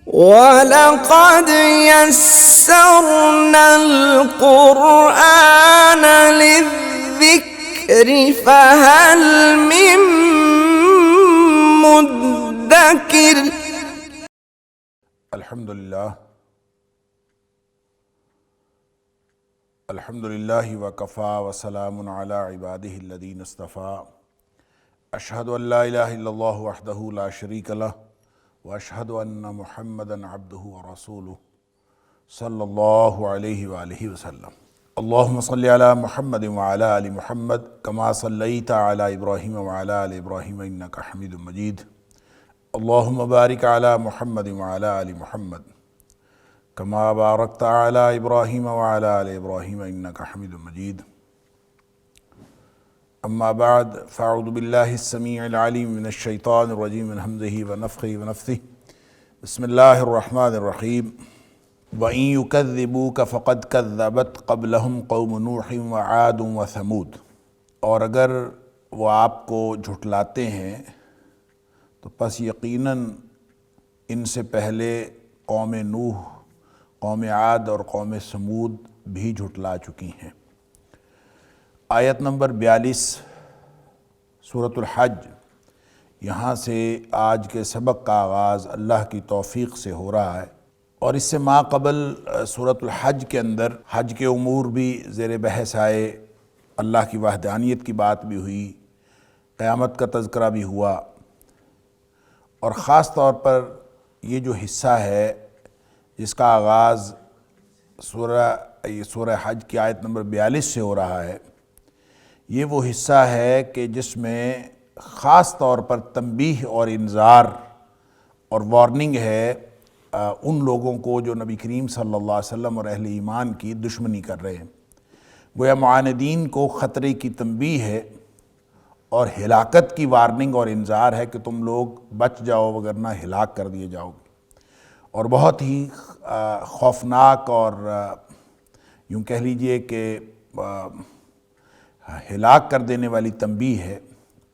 وَلَقَدْ يَسَّرْنَا الْقُرْآنَ لِلذِّكْرِ فَهَلْ مِن مُّدَّكِرٍ۔ الحمدللہ وکفیٰ وسلام علی عبادہ الذین اصطفیٰ، اشہد ان لا الہ الا اللہ وحدہ لا شریک لہ واشہد ان محمدا عبدہ ورسولہ صلی اللہ علیہ وآلہ وسلم۔ اللہم صلی علی محمد وعلی آل محمد کما صلیت علی ابراہیم وعلی آل ابراہیم انکا حمید مجید۔ اللہم بارک علی محمد وعلی آل محمد کما بارکت علی ابراہیم وعلی آل ابراہیم انکا حمید مجید۔ اما بعد فاعوذ باللہ السمیع العلیم من الشیطان الرجیم من حمزہ ونفخہ ونفثہ، بسم اللہ الرحمن الرحیم۔ وَإِن يُكَذِّبُوكَ فَقَدْ كَذَّبَتْ قَبْلَهُمْ قَوْمُ نُوحٍ وَعَادٌ وَثَمُودُ۔ اور اگر وہ آپ کو جھٹلاتے ہیں تو پس یقیناً ان سے پہلے قوم نوح، قوم عاد اور قوم ثمود بھی جھٹلا چکی ہیں۔ آیت نمبر 42 سورۃ الحج، یہاں سے آج کے سبق کا آغاز اللہ کی توفیق سے ہو رہا ہے، اور اس سے ما قبل سورۃ الحج کے اندر حج کے امور بھی زیر بحث آئے، اللہ کی وحدانیت کی بات بھی ہوئی، قیامت کا تذکرہ بھی ہوا، اور خاص طور پر یہ جو حصہ ہے جس کا آغاز سورہ حج کی آیت نمبر 42 سے ہو رہا ہے، یہ وہ حصہ ہے کہ جس میں خاص طور پر تنبیہ اور انذار اور وارننگ ہے ان لوگوں کو جو نبی کریم صلی اللہ علیہ وسلم اور اہل ایمان کی دشمنی کر رہے ہیں۔ گویا معاندین کو خطرے کی تنبیہ ہے اور ہلاکت کی وارننگ اور انذار ہے کہ تم لوگ بچ جاؤ وگرنہ ہلاک کر دیے جاؤ گے، اور بہت ہی خوفناک اور یوں کہہ لیجئے کہ ہلاک کر دینے والی تنبیہ ہے،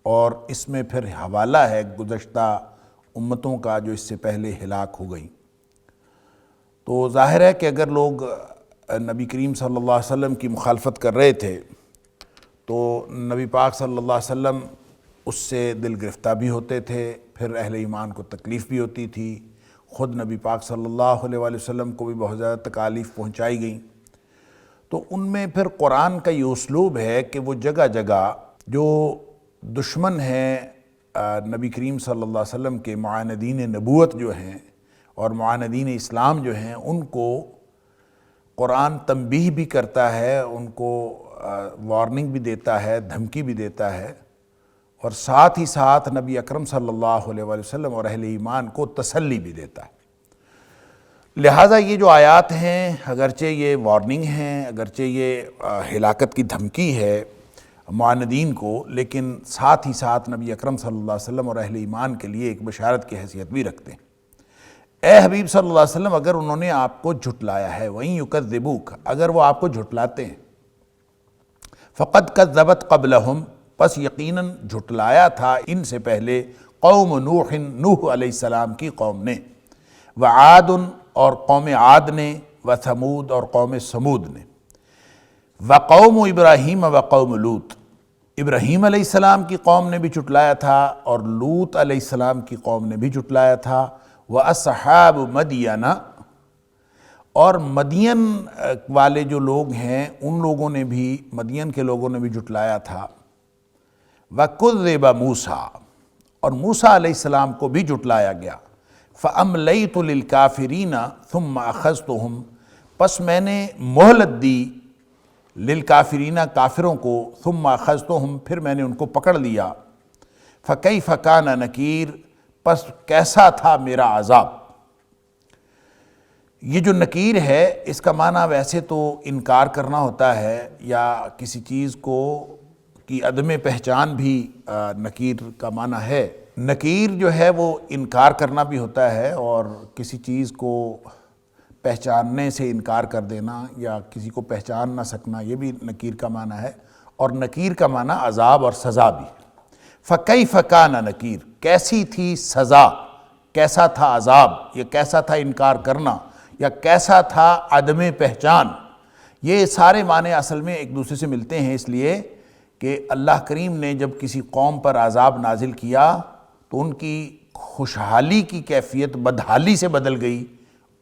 اور اس میں پھر حوالہ ہے گزشتہ امتوں کا جو اس سے پہلے ہلاک ہو گئیں۔ تو ظاہر ہے کہ اگر لوگ نبی کریم صلی اللہ علیہ وسلم کی مخالفت کر رہے تھے تو نبی پاک صلی اللہ علیہ وسلم اس سے دل گرفتہ بھی ہوتے تھے، پھر اہل ایمان کو تکلیف بھی ہوتی تھی، خود نبی پاک صلی اللہ علیہ وآلہ وسلم کو بھی بہت زیادہ تکالیف پہنچائی گئیں۔ تو ان میں پھر قرآن کا یہ اسلوب ہے کہ وہ جگہ جگہ جو دشمن ہیں نبی کریم صلی اللہ علیہ وسلم کے، معاندین نبوت جو ہیں اور معاندین اسلام جو ہیں، ان کو قرآن تنبیہ بھی کرتا ہے، ان کو وارننگ بھی دیتا ہے، دھمکی بھی دیتا ہے، اور ساتھ ہی ساتھ نبی اکرم صلی اللہ علیہ وآلہ وسلم اور اہل ایمان کو تسلی بھی دیتا ہے۔ لہٰذا یہ جو آیات ہیں اگرچہ یہ وارننگ ہیں، اگرچہ یہ ہلاکت کی دھمکی ہے معاندین کو، لیکن ساتھ ہی ساتھ نبی اکرم صلی اللہ علیہ وسلم اور اہل ایمان کے لیے ایک بشارت کی حیثیت بھی رکھتے ہیں۔ اے حبیب صلی اللہ علیہ وسلم، اگر انہوں نے آپ کو جھٹلایا ہے، وَإِن يُكَذِّبُوكَ، اگر وہ آپ کو جھٹلاتے ہیں، فَقَدْ كَذَّبَتْ قَبْلَهُمْ، پس یقیناً جھٹلایا تھا ان سے پہلے قوم نوح، نوح علیہ السلام کی قوم نے، وعاد، اور قوم عاد نے، وثمود، اور قوم ثمود نے، وقوم ابراہیم وقوم لوط، ابراہیم علیہ السلام کی قوم نے بھی جھٹلایا تھا اور لوط علیہ السلام کی قوم نے بھی جھٹلایا تھا، وَأَصْحَابُ مَدْيَنَ، اور مدین والے جو لوگ ہیں ان لوگوں نے بھی، مدین کے لوگوں نے بھی جھٹلایا تھا، وَكُذِّبَ مُوسَىٰ، اور موسیٰ علیہ السلام کو بھی جھٹلایا گیا، فَأَمْلَيْتُ لِلْكَافِرِينَ ثُمَّ أَخَذْتُهُمْ، پس میں نے مہلت دی للکافرین، کافروں کو، ثُمَّ أَخَذْتُهُمْ، پھر میں نے ان کو پکڑ لیا، فَكَيْفَ كَانَ نَكِيرٌ، پس کیسا تھا میرا عذاب۔ یہ جو نکیر ہے اس کا معنی ویسے تو انکار کرنا ہوتا ہے، یا کسی چیز کو کی عدم پہچان بھی نکیر کا معنی ہے۔ نکیر جو ہے وہ انکار کرنا بھی ہوتا ہے، اور کسی چیز کو پہچاننے سے انکار کر دینا یا کسی کو پہچان نہ سکنا، یہ بھی نکیر کا معنی ہے، اور نکیر کا معنی عذاب اور سزا بھی۔ فَكَيْفَ كَانَ نَكِيرٌ، کیسی تھی سزا کیسا تھا عذاب، یا کیسا تھا انکار کرنا، یا کیسا تھا عدم پہچان، یہ سارے معنی اصل میں ایک دوسرے سے ملتے ہیں، اس لیے کہ اللہ کریم نے جب کسی قوم پر عذاب نازل کیا تو ان کی خوشحالی کی کیفیت بدحالی سے بدل گئی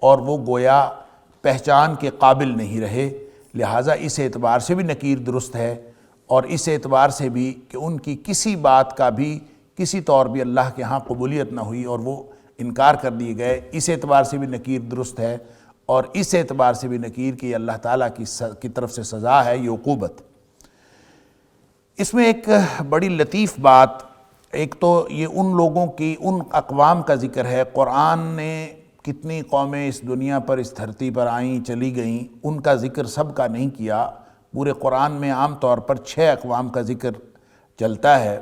اور وہ گویا پہچان کے قابل نہیں رہے۔ لہٰذا اس اعتبار سے بھی نکیر درست ہے، اور اس اعتبار سے بھی کہ ان کی کسی بات کا بھی کسی طور بھی اللہ کے ہاں قبولیت نہ ہوئی اور وہ انکار کر دیے گئے، اس اعتبار سے بھی نکیر درست ہے، اور اس اعتبار سے بھی نکیر کہ یہ اللہ تعالیٰ کی طرف سے سزا ہے، یہ عقوبت۔ اس میں ایک بڑی لطیف بات، ایک تو یہ ان لوگوں کی، ان اقوام کا ذکر ہے۔ قرآن نے کتنی قومیں اس دنیا پر، اس دھرتی پر آئیں چلی گئیں، ان کا ذکر سب کا نہیں کیا۔ پورے قرآن میں عام طور پر 6 اقوام کا ذکر چلتا ہے،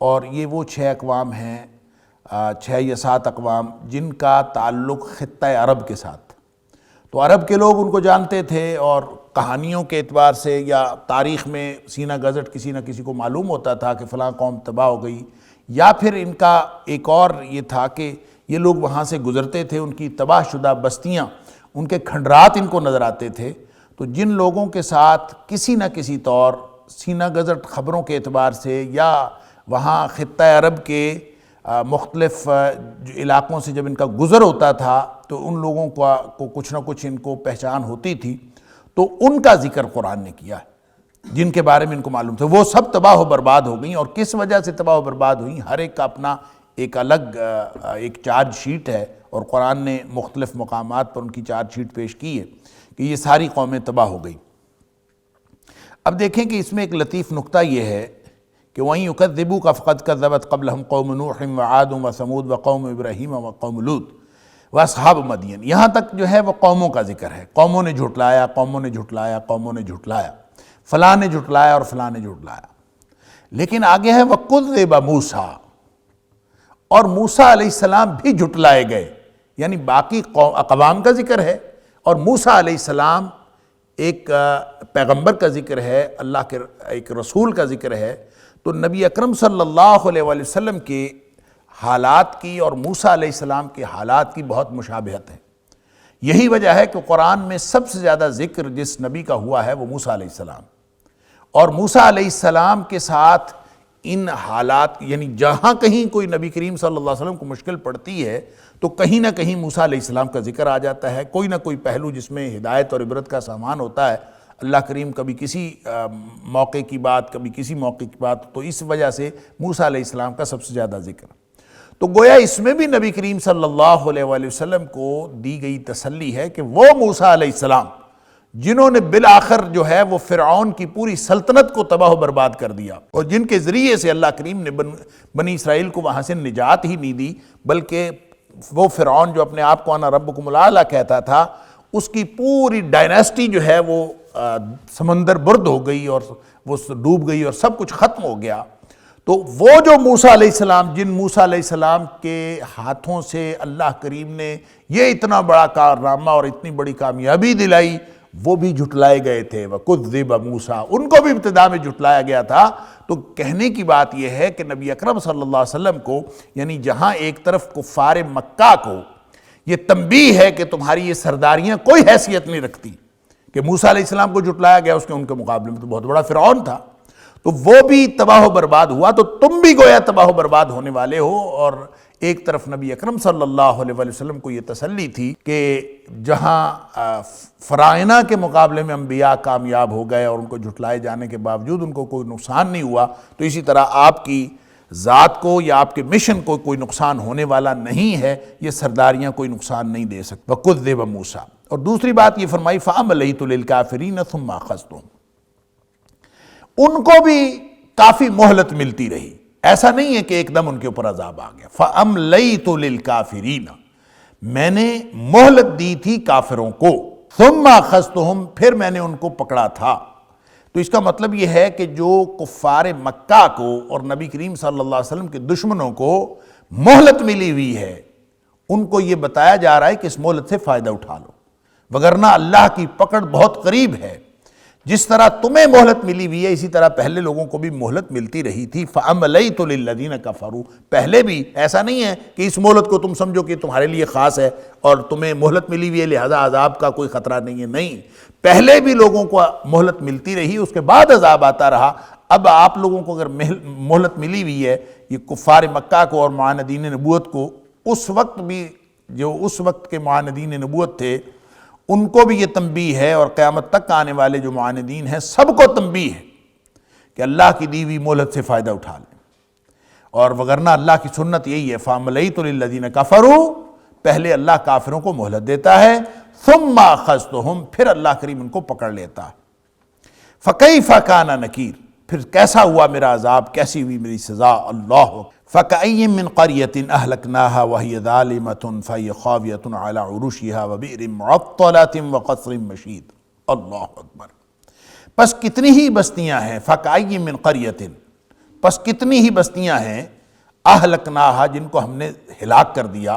اور یہ وہ 6 اقوام ہیں، 6 یا 7 اقوام جن کا تعلق خطہ عرب کے ساتھ۔ تو عرب کے لوگ ان کو جانتے تھے، اور کہانیوں کے اعتبار سے یا تاریخ میں سینہ گزٹ کسی نہ کسی کو معلوم ہوتا تھا کہ فلاں قوم تباہ ہو گئی، یا پھر ان کا ایک اور یہ تھا کہ یہ لوگ وہاں سے گزرتے تھے، ان کی تباہ شدہ بستیاں، ان کے کھنڈرات ان کو نظر آتے تھے۔ تو جن لوگوں کے ساتھ کسی نہ کسی طور سینہ گزٹ خبروں کے اعتبار سے یا وہاں خطہ عرب کے مختلف علاقوں سے جب ان کا گزر ہوتا تھا تو ان لوگوں کو کچھ نہ کچھ ان کو پہچان ہوتی تھی، تو ان کا ذکر قرآن نے کیا ہے، جن کے بارے میں ان کو معلوم تھا۔ وہ سب تباہ و برباد ہو گئیں، اور کس وجہ سے تباہ و برباد ہوئیں، ہر ایک کا اپنا ایک الگ ایک چارج شیٹ ہے، اور قرآن نے مختلف مقامات پر ان کی چارج شیٹ پیش کی ہے کہ یہ ساری قومیں تباہ ہو گئیں۔ اب دیکھیں کہ اس میں ایک لطیف نقطہ یہ ہے کہ وَإِن يُكَذِّبُوكَ فَقَدْ كَذَّبَتْ قَبْلَهُمْ قَوْمُ نُوحٍ وَعَادٌ وَثَمُودُ وَقَوْمُ إِبْرَاهِيمَ وَقَوْمُ لُوط وَأَصْحَابُ مَدْيَنَ۔ یہاں تک جو ہے وہ قوموں کا ذکر ہے، قوموں نے جھٹلایا، قوموں نے جھٹلایا، قوموں نے جھٹلایا، فلاں نے جھٹلایا اور فلاں نے جھٹلایا۔ لیکن آگے ہے وَكُذِّبَ مُوسَىٰ، اور موسیٰ علیہ السلام بھی جھٹلائے گئے، یعنی باقی اقوام کا ذکر ہے اور موسیٰ علیہ السلام ایک پیغمبر کا ذکر ہے، اللہ کے ایک رسول کا ذکر ہے۔ تو نبی اکرم صلی اللہ علیہ وآلہ وسلم کے حالات کی اور موسیٰ علیہ السلام کے حالات کی بہت مشابہت ہے۔ یہی وجہ ہے کہ قرآن میں سب سے زیادہ ذکر جس نبی کا ہوا ہے وہ موسیٰ علیہ السلام، اور موسیٰ علیہ السلام کے ساتھ ان حالات، یعنی جہاں کہیں کوئی نبی کریم صلی اللہ علیہ وسلم کو مشکل پڑتی ہے تو کہیں نہ کہیں موسیٰ علیہ السلام کا ذکر آ جاتا ہے، کوئی نہ کوئی پہلو جس میں ہدایت اور عبرت کا سامان ہوتا ہے۔ اللہ کریم کبھی کسی موقع کی بات، کبھی کسی موقع کی بات، تو اس وجہ سے موسیٰ علیہ السلام کا سب سے زیادہ ذکر۔ تو گویا اس میں بھی نبی کریم صلی اللہ علیہ وآلہ وسلم کو دی گئی تسلی ہے کہ وہ موسیٰ علیہ السلام جنہوں نے بالآخر جو ہے وہ فرعون کی پوری سلطنت کو تباہ و برباد کر دیا، اور جن کے ذریعے سے اللہ کریم نے بنی اسرائیل کو وہاں سے نجات ہی نہیں دی، بلکہ وہ فرعون جو اپنے آپ کو انا ربکم الاعلی کہتا تھا، اس کی پوری ڈائناسٹی جو ہے وہ سمندر برد ہو گئی اور وہ ڈوب گئی اور سب کچھ ختم ہو گیا۔ تو وہ جو موسیٰ علیہ السلام، جن موسیٰ علیہ السلام کے ہاتھوں سے اللہ کریم نے یہ اتنا بڑا کارنامہ اور اتنی بڑی کامیابی دلائی، وہ بھی جھٹلائے گئے تھے۔ وَكُذِّبَ مُوسَىٰ، ان کو بھی ابتدا میں جھٹلایا گیا تھا۔ تو کہنے کی بات یہ ہے کہ نبی اکرم صلی اللہ علیہ وسلم کو، یعنی جہاں ایک طرف کفار مکہ کو یہ تنبیہ ہے کہ تمہاری یہ سرداریاں کوئی حیثیت نہیں رکھتی، کہ موسیٰ علیہ السلام کو جھٹلایا گیا، اس کے ان کے مقابلے میں تو بہت بڑا فرعون تھا، تو وہ بھی تباہ و برباد ہوا، تو تم بھی گویا تباہ و برباد ہونے والے ہو۔ اور ایک طرف نبی اکرم صلی اللہ علیہ وآلہ وسلم کو یہ تسلی تھی کہ جہاں فرعونہ کے مقابلے میں انبیاء کامیاب ہو گئے اور ان کو جھٹلائے جانے کے باوجود ان کو کوئی نقصان نہیں ہوا، تو اسی طرح آپ کی ذات کو یا آپ کے مشن کو کوئی نقصان ہونے والا نہیں ہے، یہ سرداریاں کوئی نقصان نہیں دے سکتی۔ وَكُذِّبَ مُوسَىٰ، اور دوسری بات یہ فرمائی فَأَمْلَيْتُ لِلْكَافِرِينَ ثُمَّ أَخَذْتُهُمْ، ان کو بھی کافی مہلت ملتی رہی، ایسا نہیں ہے کہ ایک دم ان کے اوپر عذاب آ گیا۔ فَأَمْلَيْتُ لِلْكَافِرِينَ، میں نے مہلت دی تھی کافروں کو، ثُمَّ أَخَذْتُهُمْ، پھر میں نے ان کو پکڑا تھا۔ تو اس کا مطلب یہ ہے کہ جو کفار مکہ کو اور نبی کریم صلی اللہ علیہ وسلم کے دشمنوں کو مہلت ملی ہوئی ہے، ان کو یہ بتایا جا رہا ہے کہ اس مہلت سے فائدہ اٹھا لو، وگرنہ اللہ کی پکڑ بہت قریب ہے۔ جس طرح تمہیں مہلت ملی ہوئی ہے اسی طرح پہلے لوگوں کو بھی مہلت ملتی رہی تھی۔ فَأَمْلَيْتُ لِلَّذِينَ كَفَرُوا، پہلے بھی ایسا نہیں ہے کہ اس مہلت کو تم سمجھو کہ تمہارے لیے خاص ہے اور تمہیں مہلت ملی ہوئی ہے لہذا عذاب کا کوئی خطرہ نہیں ہے، نہیں، پہلے بھی لوگوں کو مہلت ملتی رہی، اس کے بعد عذاب آتا رہا۔ اب آپ لوگوں کو اگر مہلت ملی ہوئی ہے، یہ کفار مکہ کو اور معاندین نبوت کو، اس وقت بھی جو اس وقت کے معاندین نبوت تھے ان کو بھی یہ تنبیہ ہے، اور قیامت تک آنے والے جو معاندین ہیں سب کو تنبیہ ہے کہ اللہ کی دی ہوئی مہلت سے فائدہ اٹھا لیں، اور وگرنہ اللہ کی سنت یہی ہے فَأَمْلَيْتُ لِلَّذِينَ كَفَرُوا، پہلے اللہ کافروں کو مہلت دیتا ہے، ثُمَّ أَخَذْتُهُمْ، پھر اللہ کریم ان کو پکڑ لیتا ہے۔ فَكَيْفَ كَانَ نَكِيرٌ، پھر کیسا ہوا میرا عذاب، کیسی ہوئی میری سزا۔ اللہ فَكَأَيٍّ مِّن قَرْيَةٍ أَهْلَكْنَاهَا وَهِيَ ظَالِمَةٌ فَهِيَ خَاوِيَةٌ عَلَىٰ عُرُوشِهَا وَبِئْرٍ مُّعَطَّلَةٍ وَقَصْرٍ مَّشِيدٍ۔ اللہ اکبر۔ پس کتنی ہی بستیاں ہیں، فَكَأَيٍّ مِّن قَرْيَةٍ، پس کتنی ہی بستیاں ہیں، أَهْلَكْنَاهَا، جن کو ہم نے ہلاک کر دیا،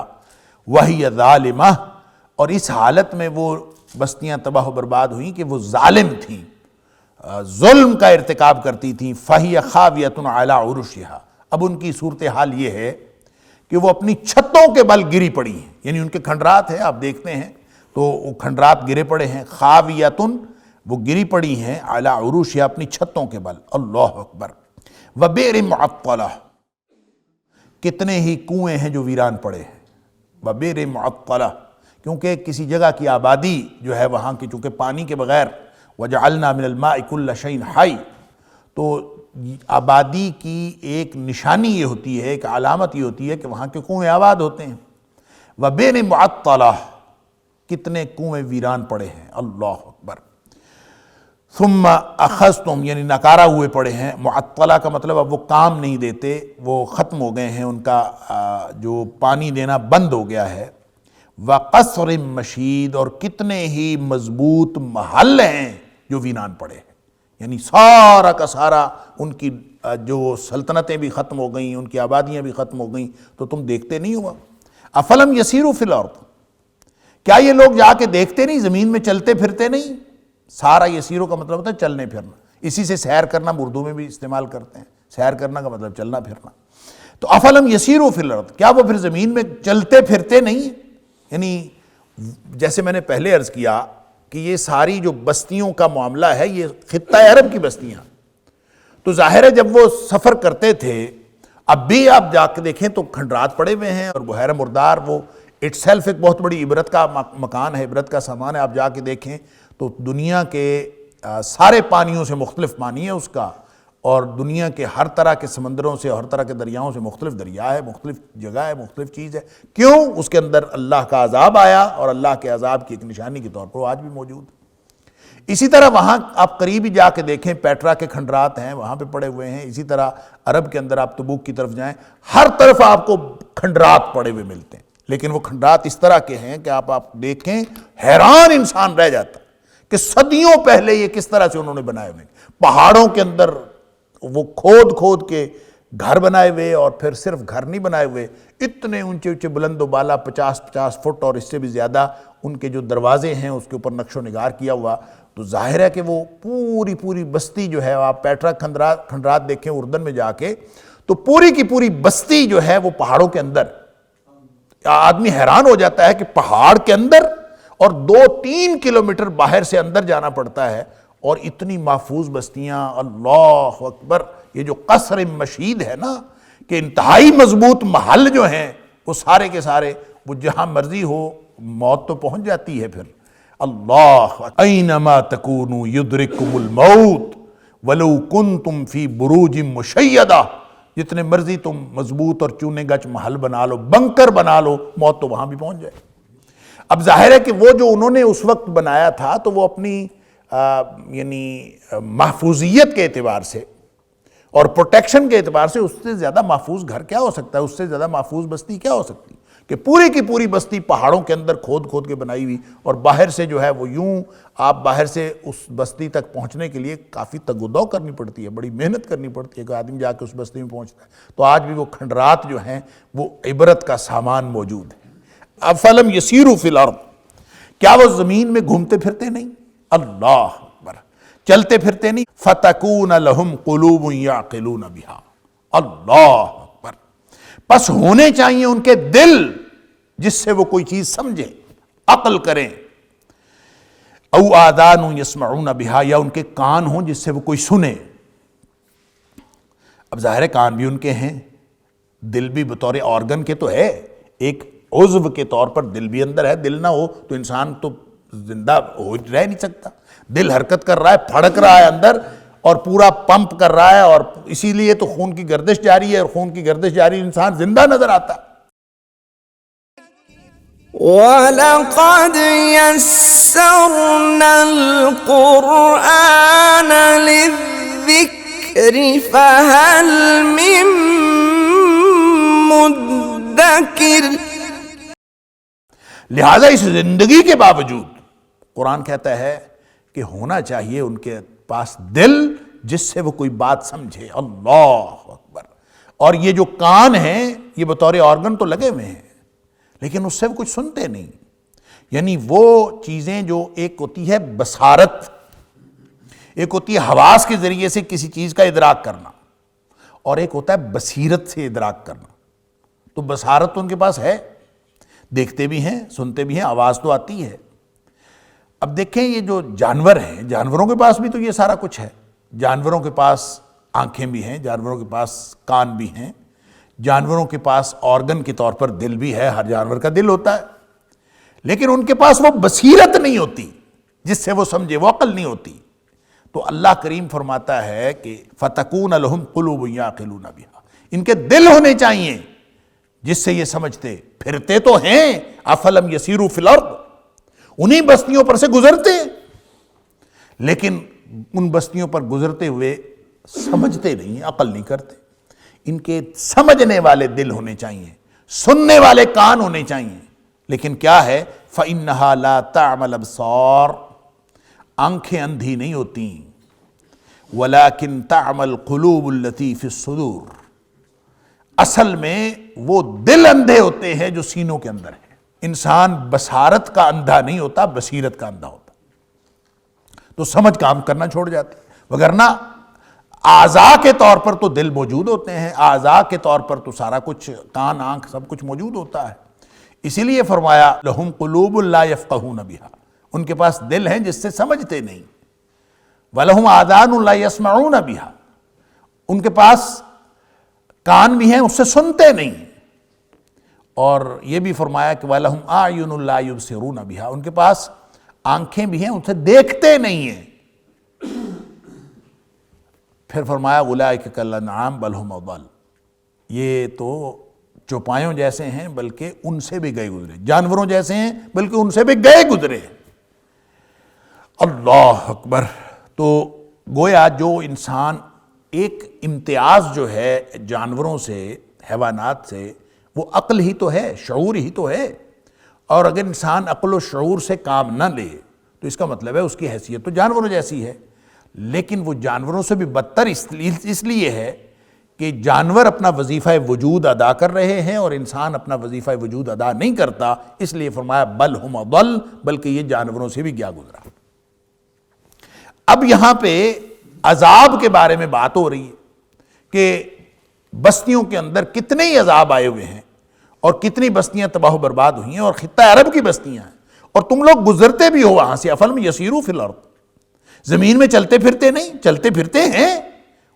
وَهِيَ ظَالِمَةٌ، اور اس حالت میں وہ بستیاں تباہ و برباد ہوئیں کہ وہ ظالم تھیں، ظلم کا ارتکاب کرتی تھیں۔ فَهِيَ خَاوِيَةٌ عَلَىٰ عُرُوشِهَا، اب ان کی صورتحال یہ ہے کہ وہ اپنی چھتوں کے بل گری پڑی ہیں، یعنی ان کے کھنڈرات ہیں، آپ دیکھتے ہیں تو وہ کھنڈرات گرے پڑے ہیں، خاویتن، وہ گری پڑی ہیں، علی عروشها، اپنی چھتوں کے بل۔ اللہ اکبر۔ وبئر معطلہ، کتنے ہی کنویں ہیں جو ویران پڑے ہیں، وبئر معطلہ، کیونکہ کسی جگہ کی آبادی جو ہے وہاں کی، چونکہ پانی کے بغیر وجعلنا من الماء كل شيء حي، تو آبادی کی ایک نشانی یہ ہوتی ہے، ایک علامت یہ ہوتی ہے کہ وہاں کے کنویں آباد ہوتے ہیں۔ وبئر معطلہ، کتنے کنویں ویران پڑے ہیں۔ اللہ اکبر۔ ثم اخذتم، یعنی نکارہ ہوئے پڑے ہیں، معطلہ کا مطلب اب وہ کام نہیں دیتے، وہ ختم ہو گئے ہیں، ان کا جو پانی دینا بند ہو گیا ہے۔ وقصر مشید، اور کتنے ہی مضبوط محل ہیں جو ویران پڑے ہیں، یعنی سارا کا سارا ان کی جو سلطنتیں بھی ختم ہو گئیں، ان کی آبادیاں بھی ختم ہو گئیں، تو تم دیکھتے نہیں ہوا۔ افلم یسیروا فی الارض، کیا یہ لوگ جا کے دیکھتے نہیں، زمین میں چلتے پھرتے نہیں؟ سارا یسیرو کا مطلب ہوتا ہے چلنے پھرنا، اسی سے سیر کرنا اردو میں بھی استعمال کرتے ہیں، سیر کرنا کا مطلب چلنا پھرنا۔ تو افلم یسیروا فی الارض، کیا وہ پھر زمین میں چلتے پھرتے نہیں؟ یعنی جیسے میں نے پہلے عرض کیا کہ یہ ساری جو بستیوں کا معاملہ ہے یہ خطہ عرب کی بستیاں، تو ظاہر ہے جب وہ سفر کرتے تھے، اب بھی آپ جا کے دیکھیں تو کھنڈرات پڑے ہوئے ہیں، اور بحیرہ مردار وہ اٹ سیلف ایک بہت بڑی عبرت کا مکان ہے، عبرت کا سامان ہے، آپ جا کے دیکھیں تو دنیا کے سارے پانیوں سے مختلف پانی ہے اس کا، اور دنیا کے ہر طرح کے سمندروں سے، ہر طرح کے دریاؤں سے مختلف دریا ہے، مختلف جگہ ہے، مختلف چیز ہے۔ کیوں؟ اس کے اندر اللہ کا عذاب آیا، اور اللہ کے عذاب کی ایک نشانی کے طور پر وہ آج بھی موجود ہے۔ اسی طرح وہاں آپ قریب ہی جا کے دیکھیں، پیٹرا کے کھنڈرات ہیں، وہاں پہ پڑے ہوئے ہیں۔ اسی طرح عرب کے اندر آپ تبوک کی طرف جائیں، ہر طرف آپ کو کھنڈرات پڑے ہوئے ملتے ہیں، لیکن وہ کھنڈرات اس طرح کے ہیں کہ آپ دیکھیں حیران انسان رہ جاتا کہ صدیوں پہلے یہ کس طرح سے انہوں نے بنائے ہوئے، پہاڑوں کے اندر وہ کھود کے گھر بنائے ہوئے، اور پھر صرف گھر نہیں بنائے ہوئے، اتنے اونچے اونچے بلند و بالا 50 فٹ اور اس سے بھی زیادہ ان کے جو دروازے ہیں اس کے اوپر نقش و نگار کیا ہوا۔ تو ظاہر ہے کہ وہ پوری بستی جو ہے، آپ پیٹرا کھنڈرات دیکھیں اردن میں جا کے، تو پوری کی پوری بستی جو ہے وہ پہاڑوں کے اندر، آدمی حیران ہو جاتا ہے کہ پہاڑ کے اندر، اور 2-3 کلومیٹر باہر سے اندر جانا پڑتا ہے، اور اتنی محفوظ بستیاں۔ اللہ اکبر۔ یہ جو قصر مشید ہے نا، کہ انتہائی مضبوط محل جو ہیں وہ سارے کے سارے، وہ جہاں مرضی ہو موت تو پہنچ جاتی ہے پھر۔ اللہ اینما تکونوا یدرککم الموت ولو کنتم فی بروج مشیدہ، جتنے مرضی تم مضبوط اور چونے گچ محل بنا لو، بنکر بنا لو، موت تو وہاں بھی پہنچ جائے۔ اب ظاہر ہے کہ وہ جو انہوں نے اس وقت بنایا تھا تو وہ اپنی یعنی محفوظیت کے اعتبار سے اور پروٹیکشن کے اعتبار سے اس سے زیادہ محفوظ گھر کیا ہو سکتا ہے، اس سے زیادہ محفوظ بستی کیا ہو سکتی، کہ پوری کی پوری بستی پہاڑوں کے اندر کھود کے بنائی ہوئی، اور باہر سے جو ہے وہ یوں، آپ باہر سے اس بستی تک پہنچنے کے لیے کافی تگ و دو کرنی پڑتی ہے، بڑی محنت کرنی پڑتی ہے کہ آدمی جا کے اس بستی میں پہنچتا ہے۔ تو آج بھی وہ کھنڈرات جو ہیں وہ عبرت کا سامان موجود ہے۔ افلم یسیروا فی الارض، کیا وہ زمین میں گھومتے پھرتے نہیں؟ اللہ اکبر۔ چلتے پھرتے نہیں. فتکون لہم قلوب یعقلون بہا. اللہ اکبر. پس ہونے چاہیے ان کے دل جس سے وہ کوئی چیز سمجھیں، عقل کریں. او آذان یسمعون بہا، یا ان کے کان ہوں جس سے وہ کوئی سنے. اب ظاہر ہے کان بھی ان کے ہیں، دل بھی بطور آرگن کے تو ہے، ایک عضو کے طور پر دل بھی اندر ہے. دل نہ ہو تو انسان تو زندہ ہو رہ نہیں سکتا. دل حرکت کر رہا ہے، پھڑک رہا ہے اندر اور پورا پمپ کر رہا ہے، اور اسی لیے تو خون کی گردش جاری ہے، اور خون کی گردش جاری انسان زندہ نظر آتا. وَلَقَدْ يَسَّرْنَا الْقُرْآنَ لِلذِّكْرِ فَهَلْ مِن مُدَّكِرٍ. لہذا اس زندگی کے باوجود قرآن کہتا ہے کہ ہونا چاہیے ان کے پاس دل جس سے وہ کوئی بات سمجھے. اللہ اکبر. اور یہ جو کان ہیں یہ بطور آرگن تو لگے ہوئے ہیں، لیکن اس سے وہ کچھ سنتے نہیں. یعنی وہ چیزیں جو ایک ہوتی ہے بصارت، ایک ہوتی ہے حواس کے ذریعے سے کسی چیز کا ادراک کرنا، اور ایک ہوتا ہے بصیرت سے ادراک کرنا. تو بصارت تو ان کے پاس ہے، دیکھتے بھی ہیں، سنتے بھی ہیں، آواز تو آتی ہے. اب دیکھیں یہ جو جانور ہیں، جانوروں کے پاس بھی تو یہ سارا کچھ ہے. جانوروں کے پاس آنکھیں بھی ہیں، جانوروں کے پاس کان بھی ہیں، جانوروں کے پاس آرگن کے طور پر دل بھی ہے، ہر جانور کا دل ہوتا ہے. لیکن ان کے پاس وہ بصیرت نہیں ہوتی جس سے وہ سمجھے، وہ عقل نہیں ہوتی. تو اللہ کریم فرماتا ہے کہ فَتَكُونَ لَهُمْ قُلُوبٌ يَعْقِلُونَ بِهَا. ان کے دل ہونے چاہیے جس سے یہ سمجھتے. پھرتے تو ہیں، أَفَلَمْ يَسِيرُوا فِي الْأَرْضِ، انہی بستیوں پر سے گزرتے ہیں، لیکن ان بستیوں پر گزرتے ہوئے سمجھتے نہیں، عقل نہیں کرتے. ان کے سمجھنے والے دل ہونے چاہیے، سننے والے کان ہونے چاہیے. لیکن کیا ہے؟ فَإِنَّهَا لَا تَعْمَى الْأَبْصَارُ، آنکھیں اندھی نہیں ہوتی، وَلَكِنْ تَعْمَى الْقُلُوبُ الَّتِي فِي الصُّدُورِ، اصل میں وہ دل اندھے ہوتے ہیں جو سینوں کے اندر ہیں. انسان بصارت کا اندھا نہیں ہوتا، بصیرت کا اندھا ہوتا. تو سمجھ کام کرنا چھوڑ جاتے. وگرنہ اعضاء کے طور پر تو دل موجود ہوتے ہیں، اعضاء کے طور پر تو سارا کچھ، کان، آنکھ، سب کچھ موجود ہوتا ہے. اسی لیے فرمایا لہم قلوب لا یفقہون بہا، ان کے پاس دل ہیں جس سے سمجھتے نہیں. وَلَهُمْ آذان لا یسمعون بہا، ان کے پاس کان بھی ہیں، اس سے سنتے نہیں. اور یہ بھی فرمایا کہ وَلَهُمْ أَعْيُنٌ لَا يُبْصِرُونَ بِهَا، ان کے پاس آنکھیں بھی ہیں، ان سے دیکھتے نہیں ہیں. پھر فرمایا أُولَٰئِكَ كَالْأَنْعَامِ بَلْ هُمْ أَضَلُّ، یہ تو چوپایوں جیسے ہیں بلکہ ان سے بھی گئے گزرے، جانوروں جیسے ہیں بلکہ ان سے بھی گئے گزرے. اللہ اکبر. تو گویا جو انسان ایک امتیاز جو ہے جانوروں سے، حیوانات سے، وہ عقل ہی تو ہے، شعور ہی تو ہے. اور اگر انسان عقل و شعور سے کام نہ لے تو اس کا مطلب ہے اس کی حیثیت تو جانوروں جیسی ہے. لیکن وہ جانوروں سے بھی بدتر اس لیے ہے کہ جانور اپنا وظیفہ وجود ادا کر رہے ہیں اور انسان اپنا وظیفہ وجود ادا نہیں کرتا. اس لیے فرمایا بل ہم اضل، بلکہ یہ جانوروں سے بھی گیا گزرا. اب یہاں پہ عذاب کے بارے میں بات ہو رہی ہے کہ بستیوں کے اندر کتنے ہی عذاب آئے ہوئے ہیں اور کتنی بستیاں تباہ و برباد ہوئی ہیں، اور خطہ عرب کی بستیاں ہیں، اور تم لوگ گزرتے بھی ہو وہاں سے. افلم یسیروا فی الارض، زمین میں چلتے پھرتے نہیں، چلتے پھرتے ہیں.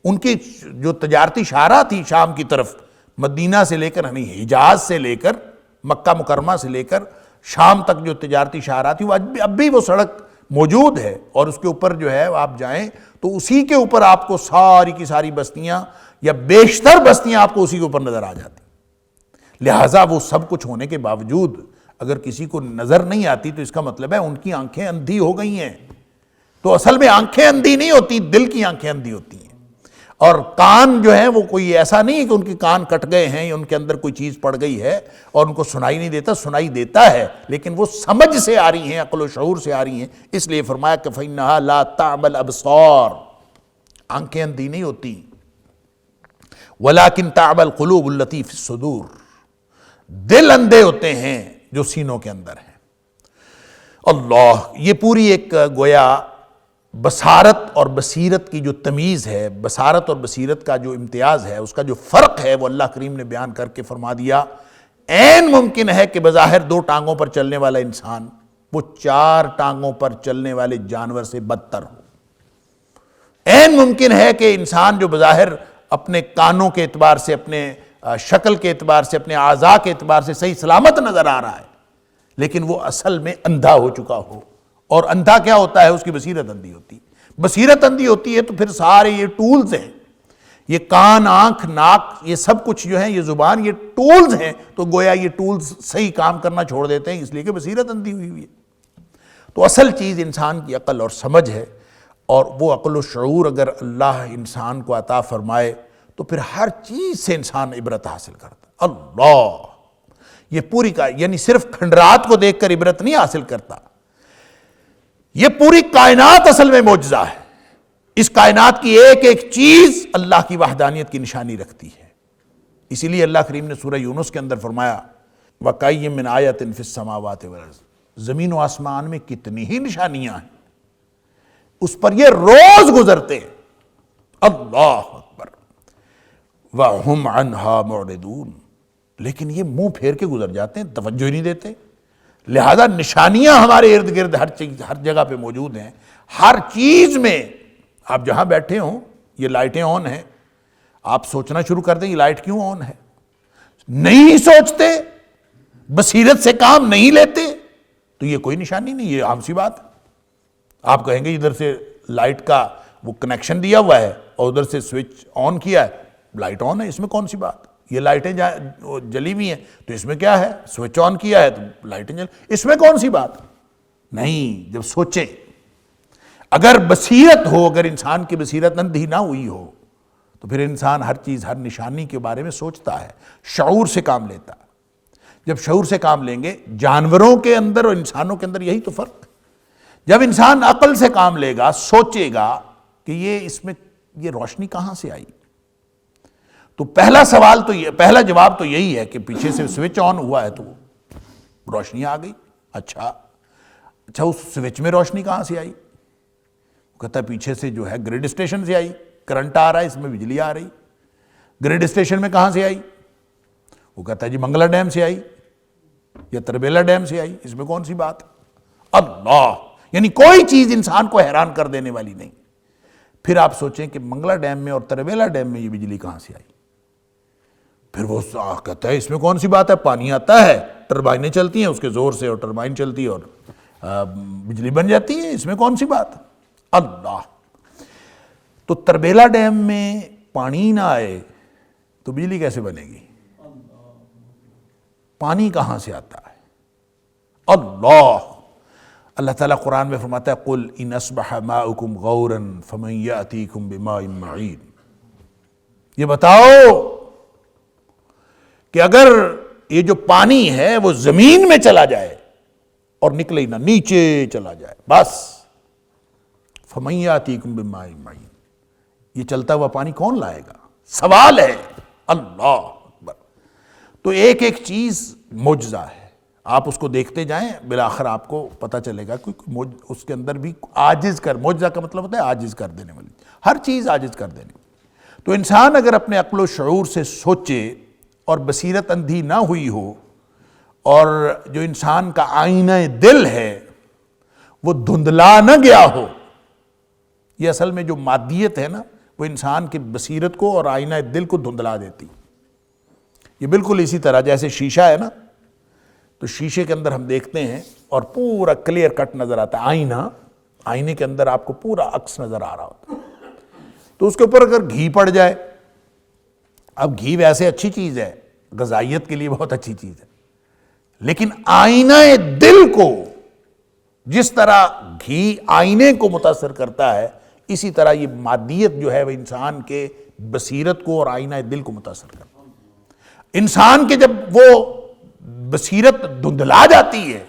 ان کی جو تجارتی شاہراہ تھی شام کی طرف، مدینہ سے لے کر، یعنی حجاز سے لے کر، مکہ مکرمہ سے لے کر شام تک جو تجارتی شاہراہ تھی، وہ اب بھی وہ سڑک موجود ہے، اور اس کے اوپر جو ہے آپ جائیں تو اسی کے اوپر آپ کو ساری کی ساری بستیاں یا بیشتر بستیاں آپ کو اسی کے اوپر نظر آ جاتی. لہٰذا وہ سب کچھ ہونے کے باوجود اگر کسی کو نظر نہیں آتی تو اس کا مطلب ہے ان کی آنکھیں اندھی ہو گئی ہیں. تو اصل میں آنکھیں اندھی نہیں ہوتی، دل کی آنکھیں اندھی ہوتی ہیں. اور کان جو ہیں وہ کوئی ایسا نہیں ہے کہ ان کے کان کٹ گئے ہیں یا ان کے اندر کوئی چیز پڑ گئی ہے اور ان کو سنائی نہیں دیتا، سنائی دیتا ہے، لیکن وہ سمجھ سے آ رہی ہیں، عقل و شعور سے آ رہی ہیں. اس لیے فرمایا کہ فَإِنَّهَا لَا تَعْمَى الْأَبْصَارُ، آنکھیں اندھی نہیں ہوتی، وَلَكِنْ تَعْمَى الْقُلُوبُ الَّتِي فِي الصُّدُورِ، دل اندھے ہوتے ہیں جو سینوں کے اندر ہیں. اللہ، یہ پوری ایک گویا بصارت اور بصیرت کی جو تمیز ہے، بصارت اور بصیرت کا جو امتیاز ہے، اس کا جو فرق ہے، وہ اللہ کریم نے بیان کر کے فرما دیا عین ممکن ہے کہ بظاہر 2 ٹانگوں پر چلنے والا انسان وہ 4 ٹانگوں پر چلنے والے جانور سے بدتر ہو۔ عین ممکن ہے کہ انسان جو بظاہر اپنے کانوں کے اعتبار سے، اپنے شکل کے اعتبار سے، اپنے اعضاء کے اعتبار سے صحیح سلامت نظر آ رہا ہے، لیکن وہ اصل میں اندھا ہو چکا ہو۔ اور اندھا کیا ہوتا ہے؟ اس کی بصیرت اندھی ہوتی ہے۔ بصیرت اندھی ہوتی ہے تو پھر سارے یہ ٹولز ہیں، یہ کان، آنکھ، ناک، یہ سب کچھ جو ہے، یہ زبان، یہ ٹولز ہیں، تو گویا یہ ٹولز صحیح کام کرنا چھوڑ دیتے ہیں، اس لیے کہ بصیرت اندھی ہوئی ہے۔ تو اصل چیز انسان کی عقل اور سمجھ ہے، اور وہ عقل و شعور اگر اللہ انسان کو عطا فرمائے تو پھر ہر چیز سے انسان عبرت حاصل کرتا۔ اللہ، یہ پوری یعنی صرف کھنڈرات کو دیکھ کر عبرت نہیں حاصل کرتا، یہ پوری کائنات اصل میں معجزہ ہے۔ اس کائنات کی ایک ایک چیز اللہ کی وحدانیت کی نشانی رکھتی ہے۔ اسی لیے اللہ کریم نے سورہ یونس کے اندر فرمایا وَكَأَيٍّ مِّنْ آیَةٍ فِي السَّمَاوَاتِ وَالْأَرْضِ، زمین و آسمان میں کتنی ہی نشانیاں ہیں، اس پر یہ روز گزرتے ہیں۔ اللہ اکبر، وَهُمْ عَنْهَا مُعْرِضُونَ، لیکن یہ منہ پھیر کے گزر جاتے ہیں، توجہ ہی نہیں دیتے۔ لہذا نشانیاں ہمارے ارد گرد ہر جگہ پہ موجود ہیں، ہر چیز میں۔ آپ جہاں بیٹھے ہوں یہ لائٹیں آن ہیں، آپ سوچنا شروع کر دیں یہ لائٹ کیوں آن ہے؟ نہیں سوچتے، بصیرت سے کام نہیں لیتے تو یہ کوئی نشانی نہیں، یہ عام سی بات ہے۔ آپ کہیں گے ادھر سے لائٹ کا وہ کنیکشن دیا ہوا ہے اور ادھر سے سوئچ آن کیا ہے، لائٹ آن ہے، اس میں کون سی بات؟ یہ لائٹیں جلی ہوئی ہیں تو اس میں کیا ہے؟ سوئچ آن کیا ہے تو لائٹیں جل، اس میں کون سی بات؟ نہیں، جب سوچیں، اگر بصیرت ہو، اگر انسان کی بصیرت اندھی نہ ہوئی ہو تو پھر انسان ہر چیز، ہر نشانی کے بارے میں سوچتا ہے، شعور سے کام لیتا ہے۔ جب شعور سے کام لیں گے، جانوروں کے اندر اور انسانوں کے اندر یہی تو فرق۔ جب انسان عقل سے کام لے گا، سوچے گا کہ یہ اس میں یہ روشنی کہاں سے آئی، تو پہلا سوال تو یہ، پہلا جواب تو یہی ہے کہ پیچھے سے سوئچ آن ہوا ہے تو روشنی آ گئی۔ اچھا اس سوئچ میں روشنی کہاں سے آئی؟ وہ کہتا ہے پیچھے سے جو ہے گریڈ اسٹیشن سے آئی، کرنٹ آ رہا ہے، اس میں بجلی آ رہی۔ گریڈ اسٹیشن میں کہاں سے آئی؟ وہ کہتا ہے جی منگلا ڈیم سے آئی یا تربیلا ڈیم سے آئی، اس میں کون سی بات؟ اللہ، یعنی کوئی چیز انسان کو حیران کر دینے والی نہیں۔ پھر آپ سوچیں کہ منگلا ڈیم میں اور تربیلا ڈیم میں یہ بجلی کہاں سے آئی؟ پھر وہ کہتا ہے اس میں کون سی بات ہے، پانی آتا ہے، ٹربائنیں چلتی ہیں اس کے زور سے، اور ٹربائن چلتی ہے اور بجلی بن جاتی ہے، اس میں کون سی بات؟ اللہ، تو تربیلا ڈیم میں پانی نہ آئے تو بجلی کیسے بنے گی؟ پانی کہاں سے آتا ہے؟ اللہ تعالیٰ قرآن میں فرماتا ہے قُلْ إِنْ أَصْبَحَ مَاؤُكُمْ غَوْرًا فَمَنْ يَأْتِيكُمْ بِمَاءٍ مَعِينٍ، یہ بتاؤ کہ اگر یہ جو پانی ہے وہ زمین میں چلا جائے اور نکلے نہ، نیچے چلا جائے بس، فَمَنْ يَأْتِيكُمْ بِمَاءٍ مَعِينٍ، یہ چلتا ہوا پانی کون لائے گا؟ سوال ہے۔ اللہ اکبر، تو ایک ایک چیز معجزہ ہے، آپ اس کو دیکھتے جائیں، بالآخر آپ کو پتہ چلے گا کہ اس کے اندر بھی عاجز کر، معجزہ کا مطلب ہوتا ہے عاجز کر دینے والی، ہر چیز عاجز کر دینے والی۔ تو انسان اگر اپنے عقل و شعور سے سوچے اور بصیرت اندھی نہ ہوئی ہو، اور جو انسان کا آئینہ دل ہے وہ دھندلا نہ گیا ہو، یہ اصل میں جو مادیت ہے نا، وہ انسان کی بصیرت کو اور آئینہ دل کو دھندلا دیتی۔ یہ بالکل اسی طرح جیسے شیشہ ہے نا، تو شیشے کے اندر ہم دیکھتے ہیں اور پورا کلیئر کٹ نظر آتا ہے، آئینے کے اندر آپ کو پورا عکس نظر آ رہا ہوتا ہے۔ تو اس کے اوپر اگر گھی پڑ جائے، اب گھی ویسے اچھی چیز ہے، غذائیت کے لیے بہت اچھی چیز ہے، لیکن آئینہ دل کو جس طرح گھی آئینے کو متاثر کرتا ہے، اسی طرح یہ مادیت جو ہے وہ انسان کے بصیرت کو اور آئینہ دل کو متاثر کرتا ہے۔ انسان کے جب وہ بصیرت دھندلا جاتی ہے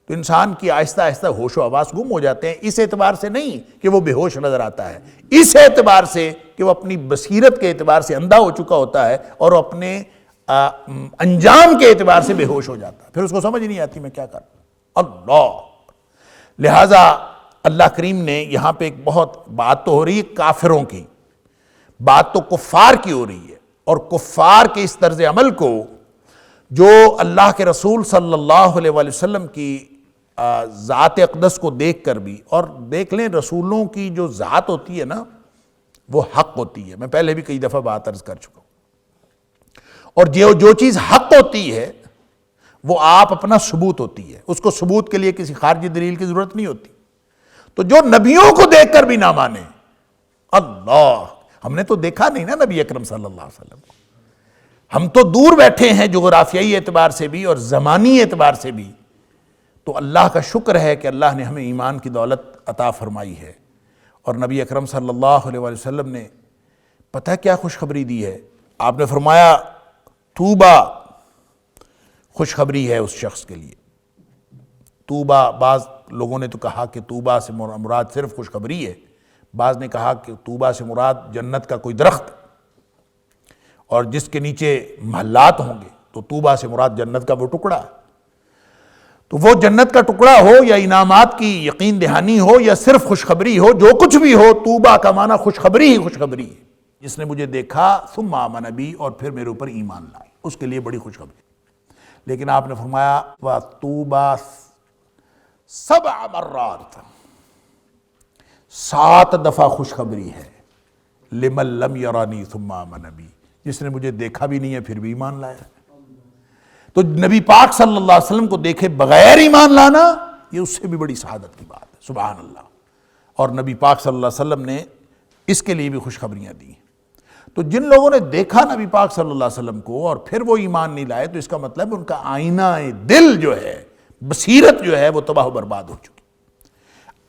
تو انسان کی آہستہ آہستہ ہوش و حواس گم ہو جاتے ہیں، اس اعتبار سے نہیں کہ وہ بے ہوش نظر آتا ہے، اس اعتبار سے کہ وہ اپنی بصیرت کے اعتبار سے اندھا ہو چکا ہوتا ہے اور اپنے انجام کے اعتبار سے بے ہوش ہو جاتا ہے، پھر اس کو سمجھ نہیں آتی میں کیا کروں۔ اللہ، لہٰذا اللہ کریم نے یہاں پہ ایک بہت بات تو ہو رہی ہے کافروں کی، بات تو کفار کی ہو رہی ہے، اور کفار کے اس طرز عمل کو جو اللہ کے رسول صلی اللہ علیہ وآلہ وسلم کی ذات اقدس کو دیکھ کر بھی، اور دیکھ لیں رسولوں کی جو ذات ہوتی ہے نا وہ حق ہوتی ہے، میں پہلے بھی کئی دفعہ بات عرض کر چکا ہوں، اور جو چیز حق ہوتی ہے وہ آپ اپنا ثبوت ہوتی ہے، اس کو ثبوت کے لیے کسی خارجی دلیل کی ضرورت نہیں ہوتی۔ تو جو نبیوں کو دیکھ کر بھی نہ مانے، اللہ، ہم نے تو دیکھا نہیں نا نبی اکرم صلی اللہ علیہ وسلم کو، ہم تو دور بیٹھے ہیں جغرافیائی اعتبار سے بھی اور زمانی اعتبار سے بھی، تو اللہ کا شکر ہے کہ اللہ نے ہمیں ایمان کی دولت عطا فرمائی ہے، اور نبی اکرم صلی اللہ علیہ وآلہ وسلم نے پتہ کیا خوشخبری دی ہے؟ آپ نے فرمایا توبہ، خوشخبری ہے اس شخص کے لیے۔ توبہ، بعض لوگوں نے تو کہا کہ توبہ سے مراد صرف خوشخبری ہے، بعض نے کہا کہ توبہ سے مراد جنت کا کوئی درخت، اور جس کے نیچے محلات ہوں گے، تو توبہ سے مراد جنت کا وہ ٹکڑا ہے۔ تو وہ جنت کا ٹکڑا ہو یا انعامات کی یقین دہانی ہو یا صرف خوشخبری ہو، جو کچھ بھی ہو، توبہ کا معنی خوشخبری ہی خوشخبری ہے۔ جس نے مجھے دیکھا ثم آمن بی، اور پھر میرے اوپر ایمان لائے، اس کے لیے بڑی خوشخبری۔ لیکن آپ نے فرمایا وَطُوبَى 7 مرات، 7 دفعہ خوشخبری ہے لمن لم یرانی ثم آمن بی، جس نے مجھے دیکھا بھی نہیں ہے پھر بھی ایمان لایا۔ تو نبی پاک صلی اللہ علیہ وسلم کو دیکھے بغیر ایمان لانا، یہ اس سے بھی بڑی سعادت کی بات ہے، سبحان اللہ۔ اور نبی پاک صلی اللہ علیہ وسلم نے اس کے لیے بھی خوشخبریاں دی ہیں۔ تو جن لوگوں نے دیکھا نبی پاک صلی اللہ علیہ وسلم کو اور پھر وہ ایمان نہیں لائے، تو اس کا مطلب ان کا آئینہ دل جو ہے، بصیرت جو ہے، وہ تباہ و برباد ہو چکی۔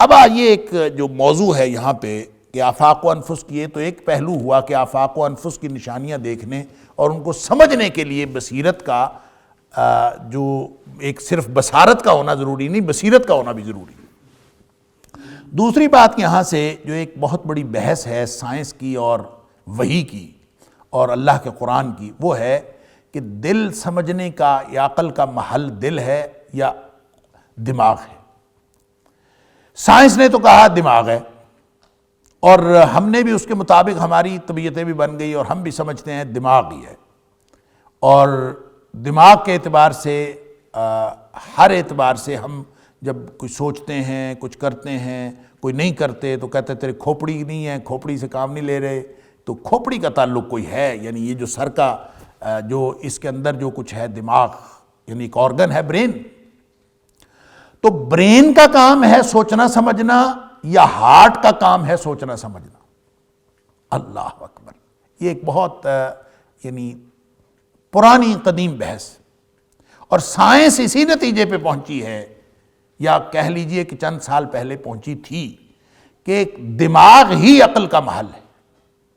اب یہ ایک جو موضوع ہے یہاں پہ کہ آفاق و انفس کی، یہ تو ایک پہلو ہوا کہ آفاق و انفس کی نشانیاں دیکھنے اور ان کو سمجھنے کے لیے بصیرت کا جو ایک صرف بصارت کا ہونا ضروری نہیں، بصیرت کا ہونا بھی ضروری ہے۔ دوسری بات یہاں سے جو ایک بہت بڑی بحث ہے سائنس کی اور وحی کی اور اللہ کے قرآن کی، وہ ہے کہ دل سمجھنے کا یا عقل کا محل دل ہے یا دماغ ہے۔ سائنس نے تو کہا دماغ ہے، اور ہم نے بھی اس کے مطابق ہماری طبیعتیں بھی بن گئی اور ہم بھی سمجھتے ہیں دماغ ہی ہے، اور دماغ کے اعتبار سے ہر اعتبار سے ہم جب کچھ سوچتے ہیں، کچھ کرتے ہیں، کوئی نہیں کرتے تو کہتے تیرے کھوپڑی نہیں ہے، کھوپڑی سے کام نہیں لے رہے، تو کھوپڑی کا تعلق کوئی ہے، یعنی یہ جو سر کا جو اس کے اندر جو کچھ ہے دماغ، یعنی ایک آرگن ہے برین، تو برین کا کام ہے سوچنا سمجھنا یا ہارٹ کا کام ہے سوچنا سمجھنا؟ اللہ اکبر، یہ ایک بہت یعنی پرانی قدیم بحث، اور سائنس اسی نتیجے پہ پہنچی ہے، یا کہہ لیجئے کہ چند سال پہلے پہنچی تھی، کہ دماغ ہی عقل کا محل ہے،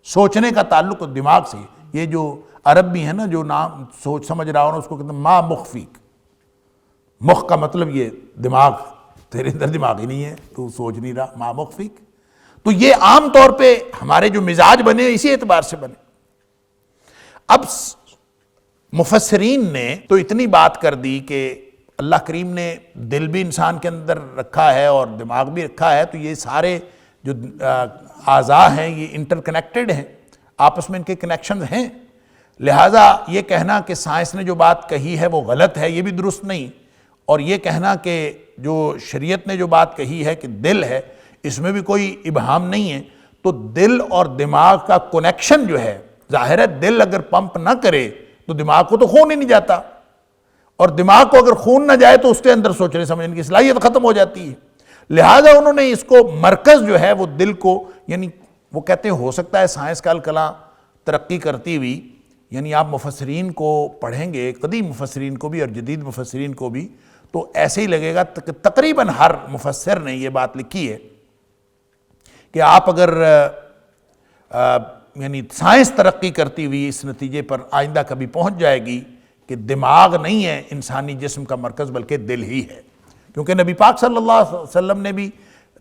سوچنے کا تعلق دماغ سے۔ یہ جو عرب بھی ہے نا، جو نام سوچ سمجھ رہا ہو نا، اس کو کہتے ہیں ما مخفیک، مخ کا مطلب یہ دماغ، تیرے اندر دماغ ہی نہیں ہے، تو سوچ نہیں رہا، ما مخفیک۔ تو یہ عام طور پہ ہمارے جو مزاج بنے اسی اعتبار سے بنے۔ اب مفسرین نے تو اتنی بات کر دی کہ اللہ کریم نے دل بھی انسان کے اندر رکھا ہے اور دماغ بھی رکھا ہے، تو یہ سارے جو اعضاء ہیں یہ انٹر کنیکٹڈ ہیں، آپس میں ان کے کنیکشنز ہیں، لہٰذا یہ کہنا کہ سائنس نے جو بات کہی ہے وہ غلط ہے، یہ بھی درست نہیں، اور یہ کہنا کہ جو شریعت نے جو بات کہی ہے کہ دل ہے، اس میں بھی کوئی ابہام نہیں ہے۔ تو دل اور دماغ کا کنیکشن جو ہے، ظاہر ہے دل اگر پمپ نہ کرے تو دماغ کو تو خون ہی نہیں جاتا، اور دماغ کو اگر خون نہ جائے تو اس کے اندر سوچنے سمجھنے کی صلاحیت ختم ہو جاتی ہے۔ لہٰذا انہوں نے اس کو مرکز جو ہے وہ دل کو، یعنی وہ کہتے ہیں ہو سکتا ہے سائنس کا کلاں ترقی کرتی ہوئی، یعنی آپ مفسرین کو پڑھیں گے، قدیم مفسرین کو بھی اور جدید مفسرین کو بھی، تو ایسے ہی لگے گا تقریباً ہر مفسر نے یہ بات لکھی ہے کہ آپ اگر یعنی سائنس ترقی کرتی ہوئی اس نتیجے پر آئندہ کبھی پہنچ جائے گی کہ دماغ نہیں ہے انسانی جسم کا مرکز بلکہ دل ہی ہے، کیونکہ نبی پاک صلی اللہ علیہ وسلم نے بھی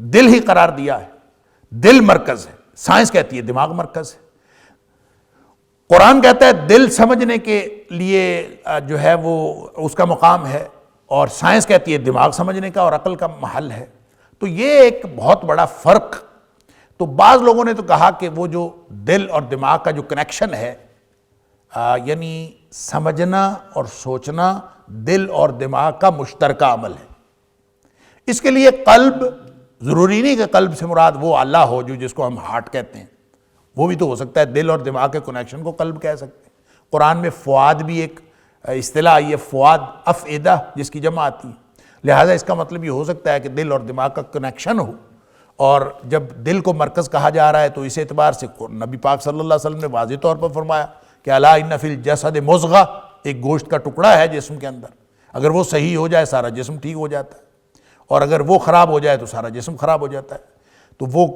دل ہی قرار دیا ہے، دل مرکز ہے، سائنس کہتی ہے دماغ مرکز ہے۔ قرآن کہتا ہے دل سمجھنے کے لیے جو ہے وہ اس کا مقام ہے، اور سائنس کہتی ہے دماغ سمجھنے کا اور عقل کا محل ہے۔ تو یہ ایک بہت بڑا فرق. تو بعض لوگوں نے تو کہا کہ وہ جو دل اور دماغ کا جو کنیکشن ہے، یعنی سمجھنا اور سوچنا دل اور دماغ کا مشترکہ عمل ہے. اس کے لیے قلب ضروری نہیں کہ قلب سے مراد وہ اللہ ہو جو جس کو ہم ہارٹ کہتے ہیں، وہ بھی تو ہو سکتا ہے. دل اور دماغ کے کنیکشن کو قلب کہہ سکتے ہیں. قرآن میں فؤاد بھی ایک اصطلاح آئی ہے، فؤاد افئدہ جس کی جمع آتی ہے. لہٰذا اس کا مطلب یہ ہو سکتا ہے کہ دل اور دماغ کا کنیکشن ہو. اور جب دل کو مرکز کہا جا رہا ہے تو اس اعتبار سے نبی پاک صلی اللہ علیہ وسلم نے واضح طور پر فرمایا کہ الا ان فی الجسد مضغہ، ایک گوشت کا ٹکڑا ہے جسم کے اندر، اگر وہ صحیح ہو جائے سارا جسم ٹھیک ہو جاتا ہے، اور اگر وہ خراب ہو جائے تو سارا جسم خراب ہو جاتا ہے. تو وہ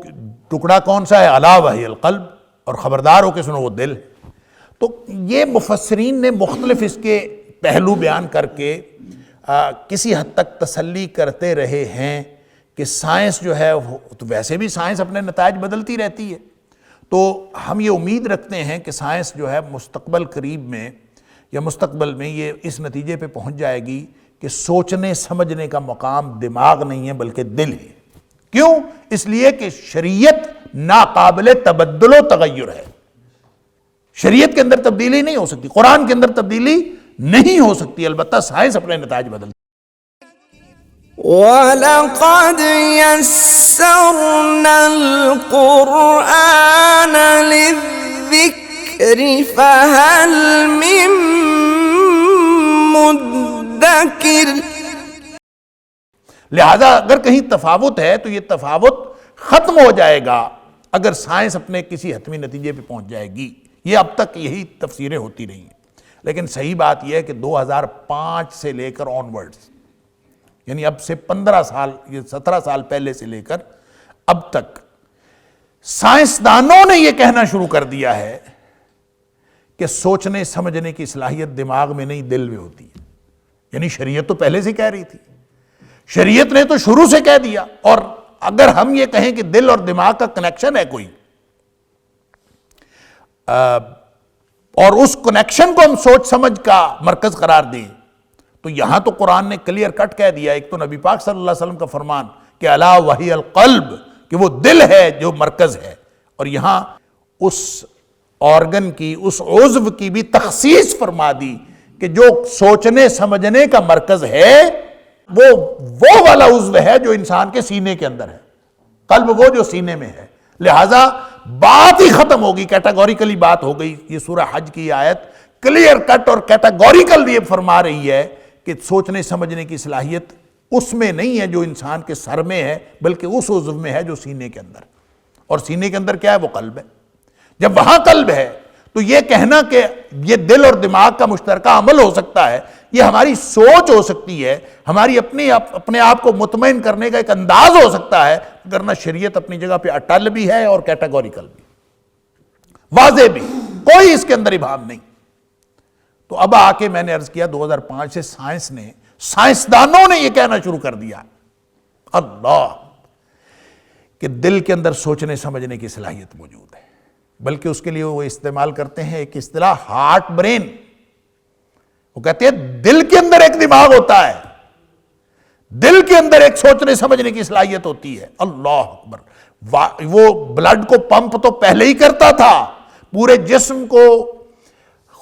ٹکڑا کون سا ہے؟ الا وہی القلب، اور خبردار ہو کے سنو وہ دل ہے. تو یہ مفسرین نے مختلف اس کے پہلو بیان کر کے کسی حد تک تسلی کرتے رہے ہیں کہ سائنس جو ہے، تو ویسے بھی سائنس اپنے نتائج بدلتی رہتی ہے، تو ہم یہ امید رکھتے ہیں کہ سائنس جو ہے مستقبل قریب میں یا مستقبل میں یہ اس نتیجے پہ پہنچ جائے گی کہ سوچنے سمجھنے کا مقام دماغ نہیں ہے بلکہ دل ہے. کیوں؟ اس لیے کہ شریعت ناقابل تبدل و تغیر ہے. شریعت کے اندر تبدیلی نہیں ہو سکتی، قرآن کے اندر تبدیلی نہیں ہو سکتی، البتہ سائنس اپنے نتائج بدلتی. وَلَقَدْ يَسَّرْنَا الْقُرْآنَ لِلذِّكْرِ فَهَلْ مِن مُدَّكِرٍ. لہذا اگر کہیں تفاوت ہے تو یہ تفاوت ختم ہو جائے گا اگر سائنس اپنے کسی حتمی نتیجے پہ پہنچ جائے گی. یہ اب تک یہی تفسیریں ہوتی رہی ہیں، لیکن صحیح بات یہ ہے کہ 2005 سے لے کر آنورڈز، یعنی اب سے 15 سال، یہ 17 سال پہلے سے لے کر اب تک سائنسدانوں نے یہ کہنا شروع کر دیا ہے کہ سوچنے سمجھنے کی صلاحیت دماغ میں نہیں دل میں ہوتی ہے. یعنی شریعت تو پہلے سے کہہ رہی تھی، شریعت نے تو شروع سے کہہ دیا. اور اگر ہم یہ کہیں کہ دل اور دماغ کا کنیکشن ہے کوئی، اور اس کنیکشن کو ہم سوچ سمجھ کا مرکز قرار دیں، تو یہاں تو قرآن نے کلیئر کٹ کہہ دیا. ایک تو نبی پاک صلی اللہ علیہ وسلم کا فرمان کہ الا وہی القلب، کہ وہ دل ہے جو مرکز ہے. اور یہاں اس آرگن کی، اس عضو کی بھی تخصیص فرما دی کہ جو سوچنے سمجھنے کا مرکز ہے وہ والا عضو ہے جو انسان کے سینے کے اندر ہے. قلب وہ جو سینے میں ہے. لہٰذا بات ہی ختم ہوگی، کیٹاگوریکلی بات ہو گئی. یہ سورہ حج کی آیت کلیئر کٹ اور کیٹاگوریکل یہ فرما رہی ہے کہ سوچنے سمجھنے کی صلاحیت اس میں نہیں ہے جو انسان کے سر میں ہے، بلکہ اس عضو میں ہے جو سینے کے اندر. اور سینے کے اندر کیا ہے؟ وہ قلب ہے. جب وہاں قلب ہے تو یہ کہنا کہ یہ دل اور دماغ کا مشترکہ عمل ہو سکتا ہے، یہ ہماری سوچ ہو سکتی ہے، ہماری اپنے آپ کو مطمئن کرنے کا ایک انداز ہو سکتا ہے، ورنہ شریعت اپنی جگہ پہ اٹل بھی ہے اور کیٹاگوریکل بھی، واضح بھی، کوئی اس کے اندر ابہام نہیں. تو اب آ کے میں نے عرض کیا 2005 سے سائنسدانوں نے یہ کہنا شروع کر دیا اللہ کہ دل کے اندر سوچنے سمجھنے کی صلاحیت موجود ہے. بلکہ اس کے لیے وہ استعمال کرتے ہیں ایک اصطلاح ہارٹ برین. وہ کہتے ہیں دل کے اندر ایک دماغ ہوتا ہے، دل کے اندر ایک سوچنے سمجھنے کی صلاحیت ہوتی ہے. اللہ اکبر. وہ بلڈ کو پمپ تو پہلے ہی کرتا تھا، پورے جسم کو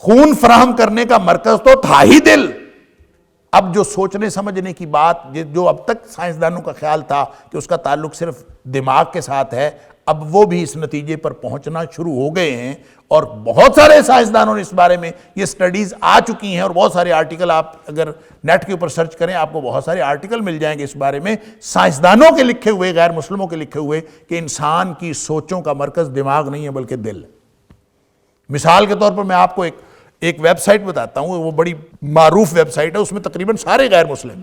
خون فراہم کرنے کا مرکز تو تھا ہی دل. اب جو سوچنے سمجھنے کی بات جو اب تک سائنسدانوں کا خیال تھا کہ اس کا تعلق صرف دماغ کے ساتھ ہے، اب وہ بھی اس نتیجے پر پہنچنا شروع ہو گئے ہیں. اور بہت سارے سائنسدانوں نے اس بارے میں یہ سٹڈیز آ چکی ہیں، اور بہت سارے آرٹیکل آپ اگر نیٹ کے اوپر سرچ کریں آپ کو بہت سارے آرٹیکل مل جائیں گے اس بارے میں، سائنسدانوں کے لکھے ہوئے، غیر مسلموں کے لکھے ہوئے، کہ انسان کی سوچوں کا مرکز دماغ نہیں ہے بلکہ دل. مثال کے طور پر میں آپ کو ایک ویب سائٹ بتاتا ہوں، وہ بڑی معروف ویب سائٹ ہے، اس میں تقریباً سارے غیر مسلم،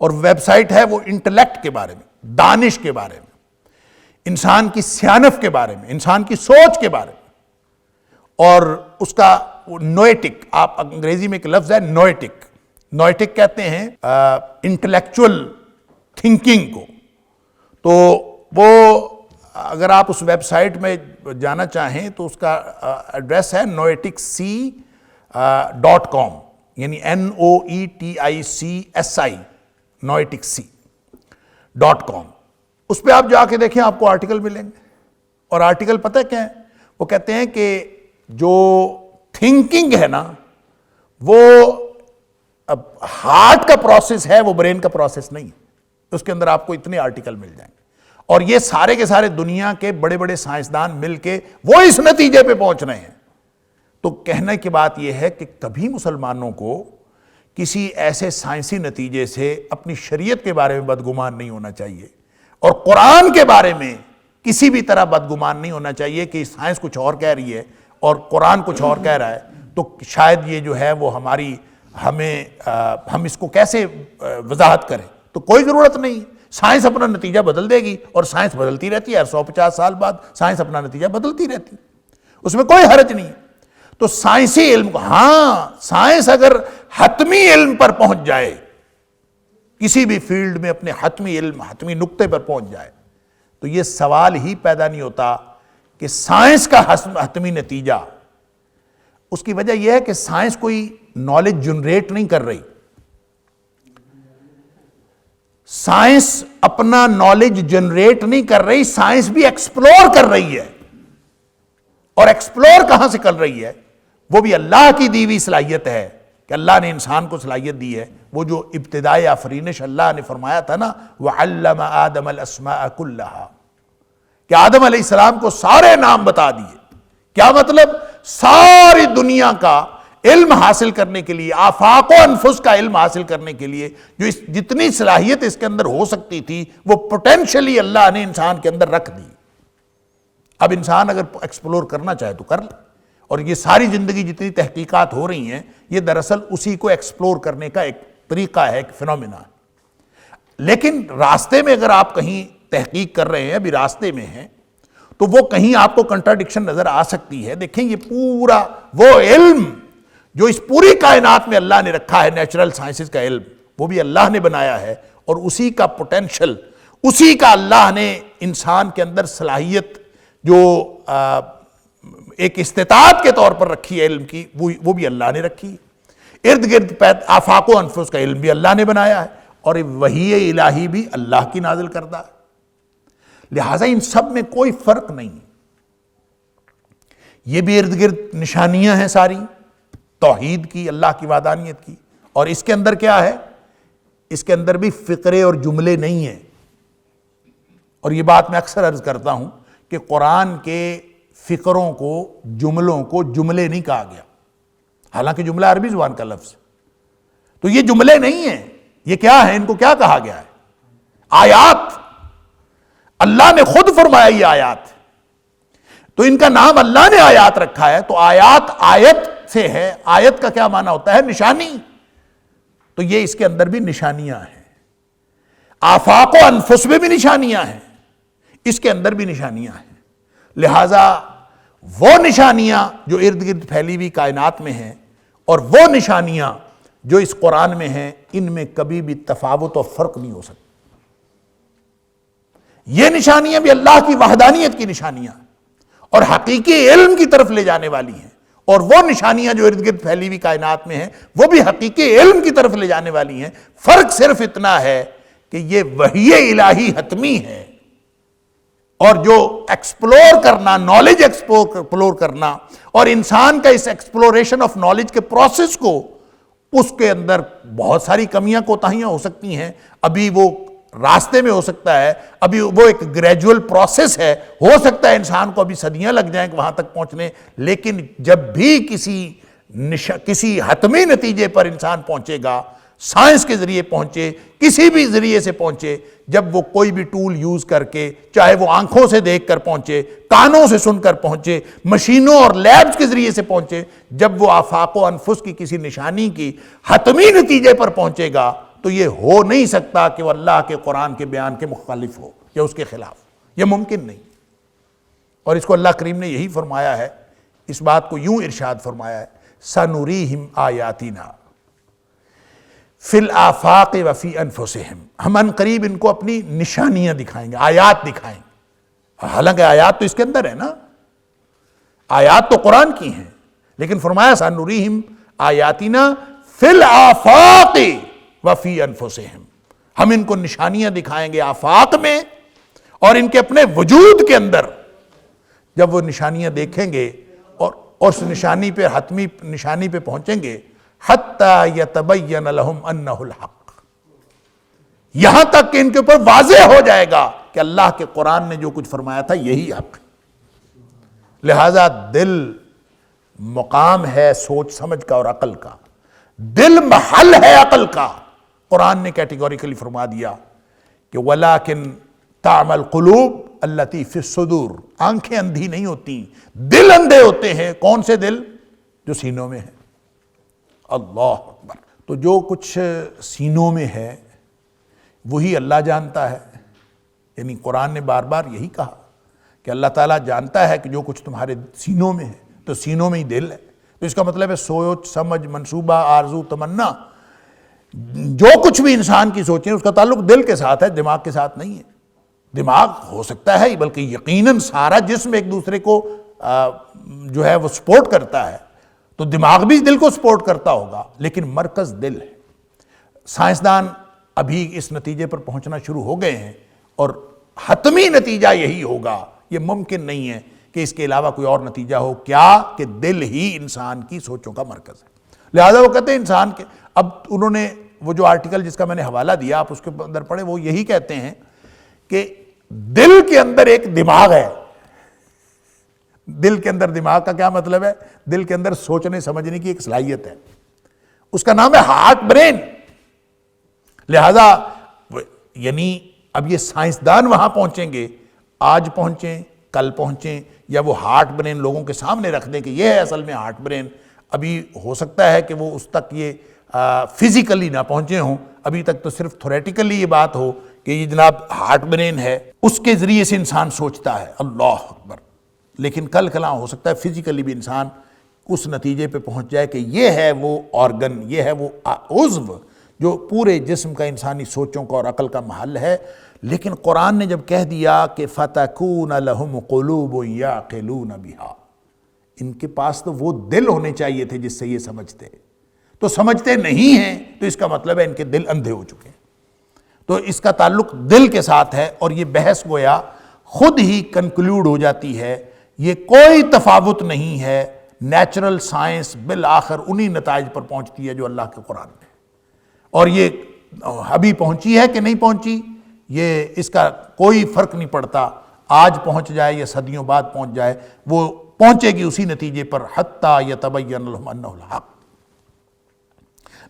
اور ویب سائٹ ہے وہ انٹلیکٹ کے بارے میں، دانش کے بارے میں، انسان کی سیانف کے بارے میں، انسان کی سوچ کے بارے میں. اور اس کا نویٹک، آپ انگریزی میں ایک لفظ ہے نویٹک کہتے ہیں انٹلیکچول تھنکنگ کو. تو وہ اگر آپ اس ویب سائٹ میں جانا چاہیں تو اس کا ایڈریس ہے noeticsi.com، یعنی NOETICSI، noeticsi. .com، اس پہ آپ جا کے دیکھیں آپ کو آرٹیکل ملیں گے. اور آرٹیکل پتہ کیا ہے؟ وہ کہتے ہیں کہ جو تھنکنگ ہے نا وہ اب ہارٹ کا پروسیس ہے، وہ برین کا پروسیس نہیں ہے. اس کے اندر آپ کو اتنے آرٹیکل مل جائیں گے، اور یہ سارے کے سارے دنیا کے بڑے بڑے سائنسدان مل کے وہ اس نتیجے پہ پہنچ رہے ہیں. تو کہنے کی بات یہ ہے کہ کبھی مسلمانوں کو کسی ایسے سائنسی نتیجے سے اپنی شریعت کے بارے میں بدگمان نہیں ہونا چاہیے، اور قرآن کے بارے میں کسی بھی طرح بدگمان نہیں ہونا چاہیے کہ سائنس کچھ اور کہہ رہی ہے اور قرآن کچھ اور کہہ رہا ہے. تو شاید یہ جو ہے وہ ہم اس کو کیسے وضاحت کریں؟ تو کوئی ضرورت نہیں. سائنس اپنا نتیجہ بدل دے گی، اور سائنس بدلتی رہتی ہے، 150 سال بعد سائنس اپنا نتیجہ بدلتی رہتی ہے، اس میں کوئی حرج نہیں. تو سائنسی علم کو، ہاں سائنس اگر حتمی علم پر پہنچ جائے، کسی بھی فیلڈ میں اپنے حتمی علم، حتمی نقطے پر پہنچ جائے، تو یہ سوال ہی پیدا نہیں ہوتا کہ سائنس کا حتمی نتیجہ. اس کی وجہ یہ ہے کہ سائنس کوئی نالج جنریٹ نہیں کر رہی. سائنس اپنا نالج جنریٹ نہیں کر رہی، سائنس بھی ایکسپلور کر رہی ہے. اور ایکسپلور کہاں سے کر رہی ہے؟ وہ بھی اللہ کی دی ہوئی صلاحیت ہے کہ اللہ نے انسان کو صلاحیت دی ہے. وہ جو ابتدائی آفرینش اللہ نے فرمایا تھا نا، وَعَلَّمَ آدَمَ الْأَسْمَاءَ كُلَّهَا، کہ آدم علیہ السلام کو سارے نام بتا دیے. کیا مطلب؟ ساری دنیا کا علم حاصل کرنے کے لیے، آفاق و انفس کا علم حاصل کرنے کے لیے جو جتنی صلاحیت اس کے اندر ہو سکتی تھی وہ پوٹینشلی اللہ نے انسان کے اندر رکھ دی. اب انسان اگر ایکسپلور کرنا چاہے تو کر لے. اور یہ ساری زندگی جتنی تحقیقات ہو رہی ہیں یہ دراصل اسی کو ایکسپلور کرنے کا ایک طریقہ ہے، ایک فینومینا ہے. لیکن راستے میں اگر آپ کہیں تحقیق کر رہے ہیں، ابھی راستے میں ہیں، تو وہ کہیں آپ کو کنٹراڈکشن نظر آ سکتی ہے. دیکھیں یہ پورا وہ علم جو اس پوری کائنات میں اللہ نے رکھا ہے، نیچرل سائنسز کا علم، وہ بھی اللہ نے بنایا ہے، اور اسی کا پوٹینشل، اسی کا اللہ نے انسان کے اندر صلاحیت جو ایک استطاعت کے طور پر رکھی ہے علم کی، وہ بھی اللہ نے رکھی ہے. ارد گرد آفاق و انفس کا علم بھی اللہ نے بنایا ہے، اور وحی الہی بھی اللہ کی نازل کردہ ہے. لہٰذا ان سب میں کوئی فرق نہیں. یہ بھی ارد گرد نشانیاں ہیں ساری توحید کی، اللہ کی وحدانیت کی. اور اس کے اندر کیا ہے؟ اس کے اندر بھی فقرے اور جملے نہیں ہیں. اور یہ بات میں اکثر عرض کرتا ہوں کہ قرآن کے فقروں کو، جملوں کو جملے نہیں کہا گیا، حالانکہ جملہ عربی زبان کا لفظ. تو یہ جملے نہیں ہیں، یہ کیا ہے؟ ان کو کیا کہا گیا ہے؟ آیات. اللہ نے خود فرمایا یہ آیات، تو ان کا نام اللہ نے آیات رکھا ہے. تو آیات آیت سے ہے. آیت کا کیا معنی ہوتا ہے؟ نشانی. تو یہ اس کے اندر بھی نشانیاں ہیں. آفاق و انفس میں بھی نشانیاں ہیں، اس کے اندر بھی نشانیاں ہیں. لہٰذا وہ نشانیاں جو ارد گرد پھیلی ہوئی کائنات میں ہیں، اور وہ نشانیاں جو اس قرآن میں ہیں، ان میں کبھی بھی تفاوت اور فرق نہیں ہو سکتا. یہ نشانیاں بھی اللہ کی وحدانیت کی نشانیاں اور حقیقی علم کی طرف لے جانے والی ہیں، اور وہ نشانیاں جو ارد گرد پھیلی ہوئی کائنات میں ہیں وہ بھی حقیقی علم کی طرف لے جانے والی ہیں. فرق صرف اتنا ہے کہ یہ وحی الہی حتمی ہے، اور جو ایکسپلور کرنا، نالج ایکسپلور کرنا، اور انسان کا اس ایکسپلوریشن آف نالج کے پروسیس کو، اس کے اندر بہت ساری کمیاں کوتاہیاں ہو سکتی ہیں. ابھی وہ راستے میں ہو سکتا ہے، ابھی وہ ایک گریجول پروسیس ہے، ہو سکتا ہے انسان کو ابھی صدیاں لگ جائیں وہاں تک پہنچنے. لیکن جب بھی کسی حتمی نتیجے پر انسان پہنچے گا، سائنس کے ذریعے پہنچے، کسی بھی ذریعے سے پہنچے، جب وہ کوئی بھی ٹول یوز کر کے، چاہے وہ آنکھوں سے دیکھ کر پہنچے، کانوں سے سن کر پہنچے، مشینوں اور لیبز کے ذریعے سے پہنچے، جب وہ آفاق و انفس کی کسی نشانی کی حتمی نتیجے پر پہنچے گا، تو یہ ہو نہیں سکتا کہ وہ اللہ کے قرآن کے بیان کے مخالف ہو یا اس کے خلاف. یہ ممکن نہیں. اور اس کو اللہ کریم نے یہی فرمایا ہے، اس بات کو یوں ارشاد فرمایا ہے، سَنُرِيهِمْ آیَاتِنَا فِي الْآفَاقِ وَفِي أَنفُسِهِمْ. ہم ان قریب ان کو اپنی نشانیاں دکھائیں گے، آیات دکھائیں گے. حالانکہ آیات تو اس کے اندر ہے نا، آیات تو قرآن کی ہیں، لیکن فرمایا سَنُرِيهِمْ آیَاتِنَا فِي الْآفَاقِ وَفِي أَنفُسِهِمْ. ہم ان کو نشانیاں دکھائیں گے آفاق میں اور ان کے اپنے وجود کے اندر. جب وہ نشانیاں دیکھیں گے اور اس نشانی پہ حتمی نشانی پہ پہنچیں گے, حتی یتبین لہم انہ الحق, یہاں تک کہ ان کے اوپر واضح ہو جائے گا کہ اللہ کے قرآن نے جو کچھ فرمایا تھا یہی حق ہے. لہذا دل مقام ہے سوچ سمجھ کا اور عقل کا, دل محل ہے عقل کا. قرآن نے کیٹیگوریکلی فرما دیا کہ وَلَٰكِن تَعْمَى الْقُلُوبُ الَّتِي فِي الصُّدُورِ, آنکھیں اندھی نہیں ہوتی, دل اندھے ہوتے ہیں. کون سے دل؟ جو سینوں میں ہے. اللہ اکبر. تو جو کچھ سینوں میں ہے وہی اللہ جانتا ہے. یعنی قرآن نے بار بار یہی کہا کہ اللہ تعالیٰ جانتا ہے کہ جو کچھ تمہارے سینوں میں ہے, تو سینوں میں ہی دل ہے. تو اس کا مطلب ہے سوچ سمجھ منصوبہ آرزو تمنا جو کچھ بھی انسان کی سوچیں اس کا تعلق دل کے ساتھ ہے, دماغ کے ساتھ نہیں ہے. دماغ ہو سکتا ہے بلکہ یقیناً سارا جسم ایک دوسرے کو جو ہے وہ سپورٹ کرتا ہے, تو دماغ بھی دل کو سپورٹ کرتا ہوگا, لیکن مرکز دل ہے. سائنسدان ابھی اس نتیجے پر پہنچنا شروع ہو گئے ہیں اور حتمی نتیجہ یہی ہوگا. یہ ممکن نہیں ہے کہ اس کے علاوہ کوئی اور نتیجہ ہو. کیا کہ دل ہی انسان کی سوچوں کا مرکز ہے. لہذا وہ کہتے ہیں انسان کے, اب انہوں نے وہ جو آرٹیکل جس کا میں نے حوالہ دیا آپ اس کے اندر پڑھے, وہ یہی کہتے ہیں کہ دل کے اندر ایک دماغ ہے. دل کے اندر دماغ کا کیا مطلب ہے؟ دل کے اندر سوچنے سمجھنے کی ایک صلاحیت ہے, اس کا نام ہے ہارٹ برین. لہذا یعنی اب یہ سائنسدان وہاں پہنچیں گے, آج پہنچیں کل پہنچیں, یا وہ ہارٹ برین لوگوں کے سامنے رکھ دیں کہ یہ ہے اصل میں ہارٹ برین. ابھی ہو سکتا ہے کہ وہ اس تک یہ فزیکلی نہ پہنچے ہوں, ابھی تک تو صرف تھوریٹیکلی یہ بات ہو کہ یہ جناب ہارٹ برین ہے, اس کے ذریعے سے انسان سوچتا ہے. اللہ اکبر. لیکن کل کلاں ہو سکتا ہے فزیکلی بھی انسان اس نتیجے پہ پہنچ جائے کہ یہ ہے وہ آرگن, یہ ہے وہ عضو جو پورے جسم کا انسانی سوچوں کا اور عقل کا محل ہے. لیکن قرآن نے جب کہہ دیا کہ فَتَكُونَ لَهُمْ قُلُوبٌ يَعْقِلُونَ بِهَا, ان کے پاس تو وہ دل ہونے چاہیے تھے جس سے یہ سمجھتے, تو سمجھتے نہیں ہیں, تو اس کا مطلب ہے ان کے دل اندھے ہو چکے ہیں. تو اس کا تعلق دل کے ساتھ ہے, اور یہ بحث گویا خود ہی کنکلوڈ ہو جاتی ہے. یہ کوئی تفاوت نہیں ہے, نیچرل سائنس بالآخر انہی نتائج پر پہنچتی ہے جو اللہ کے قرآن میں. اور یہ ابھی پہنچی ہے کہ نہیں پہنچی, یہ اس کا کوئی فرق نہیں پڑتا. آج پہنچ جائے یا صدیوں بعد پہنچ جائے, وہ پہنچے گی اسی نتیجے پر, حتی یتبین لہم انہ الحق.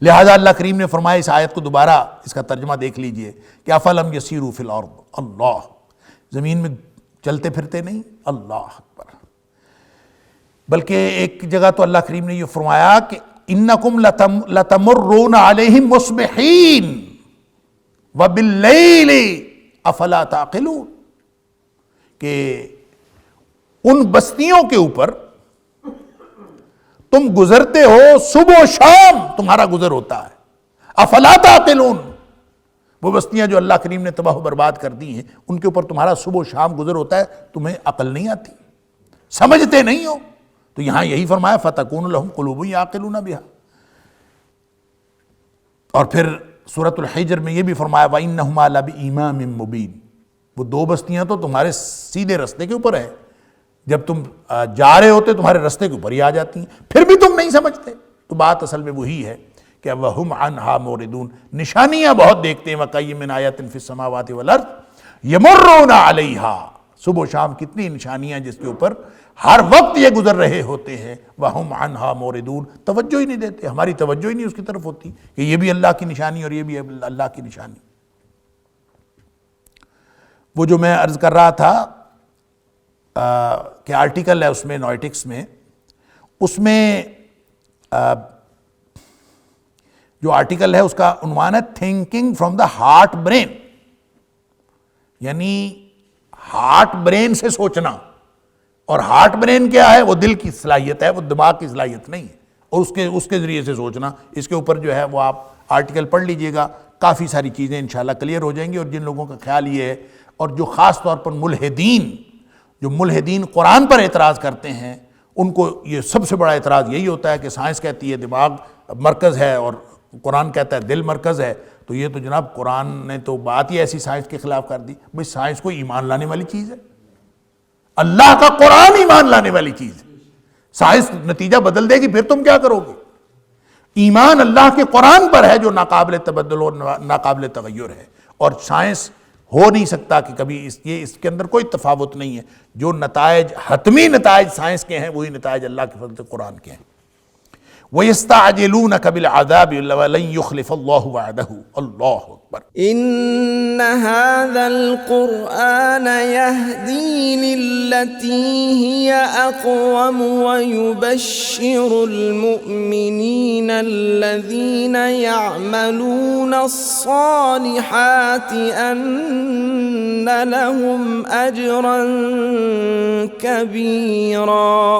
لہذا اللہ کریم نے فرمایا, اس آیت کو دوبارہ اس کا ترجمہ دیکھ لیجئے کہ افلم یسیروا فی الارض, اللہ, زمین میں چلتے پھرتے نہیں, اللہ اکبر. بلکہ ایک جگہ تو اللہ کریم نے یہ فرمایا کہ انکم لتمرون علیہم مصبحین وباللیل افلا تعقلون, کہ ان بستیوں کے اوپر تم گزرتے ہو, صبح و شام تمہارا گزر ہوتا ہے. افلا تعقلون, وہ بستیاں جو اللہ کریم نے تباہ و برباد کر دی ہیں ان کے اوپر تمہارا صبح و شام گزر ہوتا ہے, تمہیں عقل نہیں آتی, سمجھتے نہیں ہو. تو یہاں یہی فرمایا فَتَكُونُ لَهُمْ قُلُوبٌ يَعْقِلُونَ بِهَا. اور پھر سورۃ الحجر میں یہ بھی فرمایا وَإِنَّهُمَا لَبِإِمَامٍ مُّبِينٍ, وہ دو بستیاں تو تمہارے سیدھے رستے کے اوپر ہے, جب تم جا رہے ہوتے تمہارے رستے کے اوپر ہی آ جاتی ہیں, پھر بھی تم نہیں سمجھتے. تو بات اصل میں وہی ہے کہ وَهُمْ عَنْهَا مُعْرِضُونَ, نشانیاں بہت دیکھتے ہیں, وَكَأَيٍّ مِّنْ آیَةٍ فِي السَّمَاوَاتِ وَالْأَرْضِ يَمُرُّونَ عَلَيْهَا, صبح و شام کتنی نشانیاں جس کے اوپر ہر وقت یہ گزر رہے ہوتے ہیں. وَهُمْ عَنْهَا مُعْرِضُونَ, توجہ ہی نہیں دیتے, ہماری توجہ ہی نہیں اس کی طرف ہوتی کہ یہ بھی اللہ کی نشانی اور یہ بھی اللہ کی نشانی. وہ جو میں عرض کر رہا تھا کہ آرٹیکل ہے اس میں نوئٹکس میں, اس میں جو آرٹیکل ہے اس کا عنوان ہے thinking from the heart brain, یعنی ہارٹ برین سے سوچنا. اور ہارٹ برین کیا ہے؟ وہ دل کی صلاحیت ہے, وہ دماغ کی صلاحیت نہیں ہے, اور اس کے ذریعے سے سوچنا. اس کے اوپر جو ہے وہ آپ آرٹیکل پڑھ لیجئے گا, کافی ساری چیزیں انشاءاللہ کلیئر ہو جائیں گی. اور جن لوگوں کا خیال یہ ہے, اور جو خاص طور پر ملحدین قرآن پر اعتراض کرتے ہیں, ان کو یہ سب سے بڑا اعتراض یہی ہوتا ہے کہ سائنس کہتی ہے دماغ مرکز ہے اور قرآن کہتا ہے دل مرکز ہے, تو یہ تو جناب قرآن نے تو بات ہی ایسی سائنس کے خلاف کر دی. بھئی سائنس کوئی ایمان لانے والی چیز ہے؟ اللہ کا قرآن ایمان لانے والی چیز ہے. سائنس نتیجہ بدل دے گی پھر تم کیا کرو گے؟ ایمان اللہ کے قرآن پر ہے جو ناقابل تبدل اور ناقابل تغیر ہے، اور سائنس ہو نہیں سکتا کہ کبھی اس کے اندر کوئی تفاوت نہیں ہے. جو نتائج حتمی نتائج سائنس کے ہیں وہی نتائج اللہ کے فضل سے قرآن کے ہیں. وَيَسْتَعْجِلُونَكَ بِالْعَذَابِ وَلَن يُخْلِفَ اللَّهُ وَعْدَهُ. اللہ اکبر. إن هذا القرآن يهدي للتي هي أقوم ويبشر المؤمنين الذين يعملون الصالحات أن لهم أجرا كبيرا.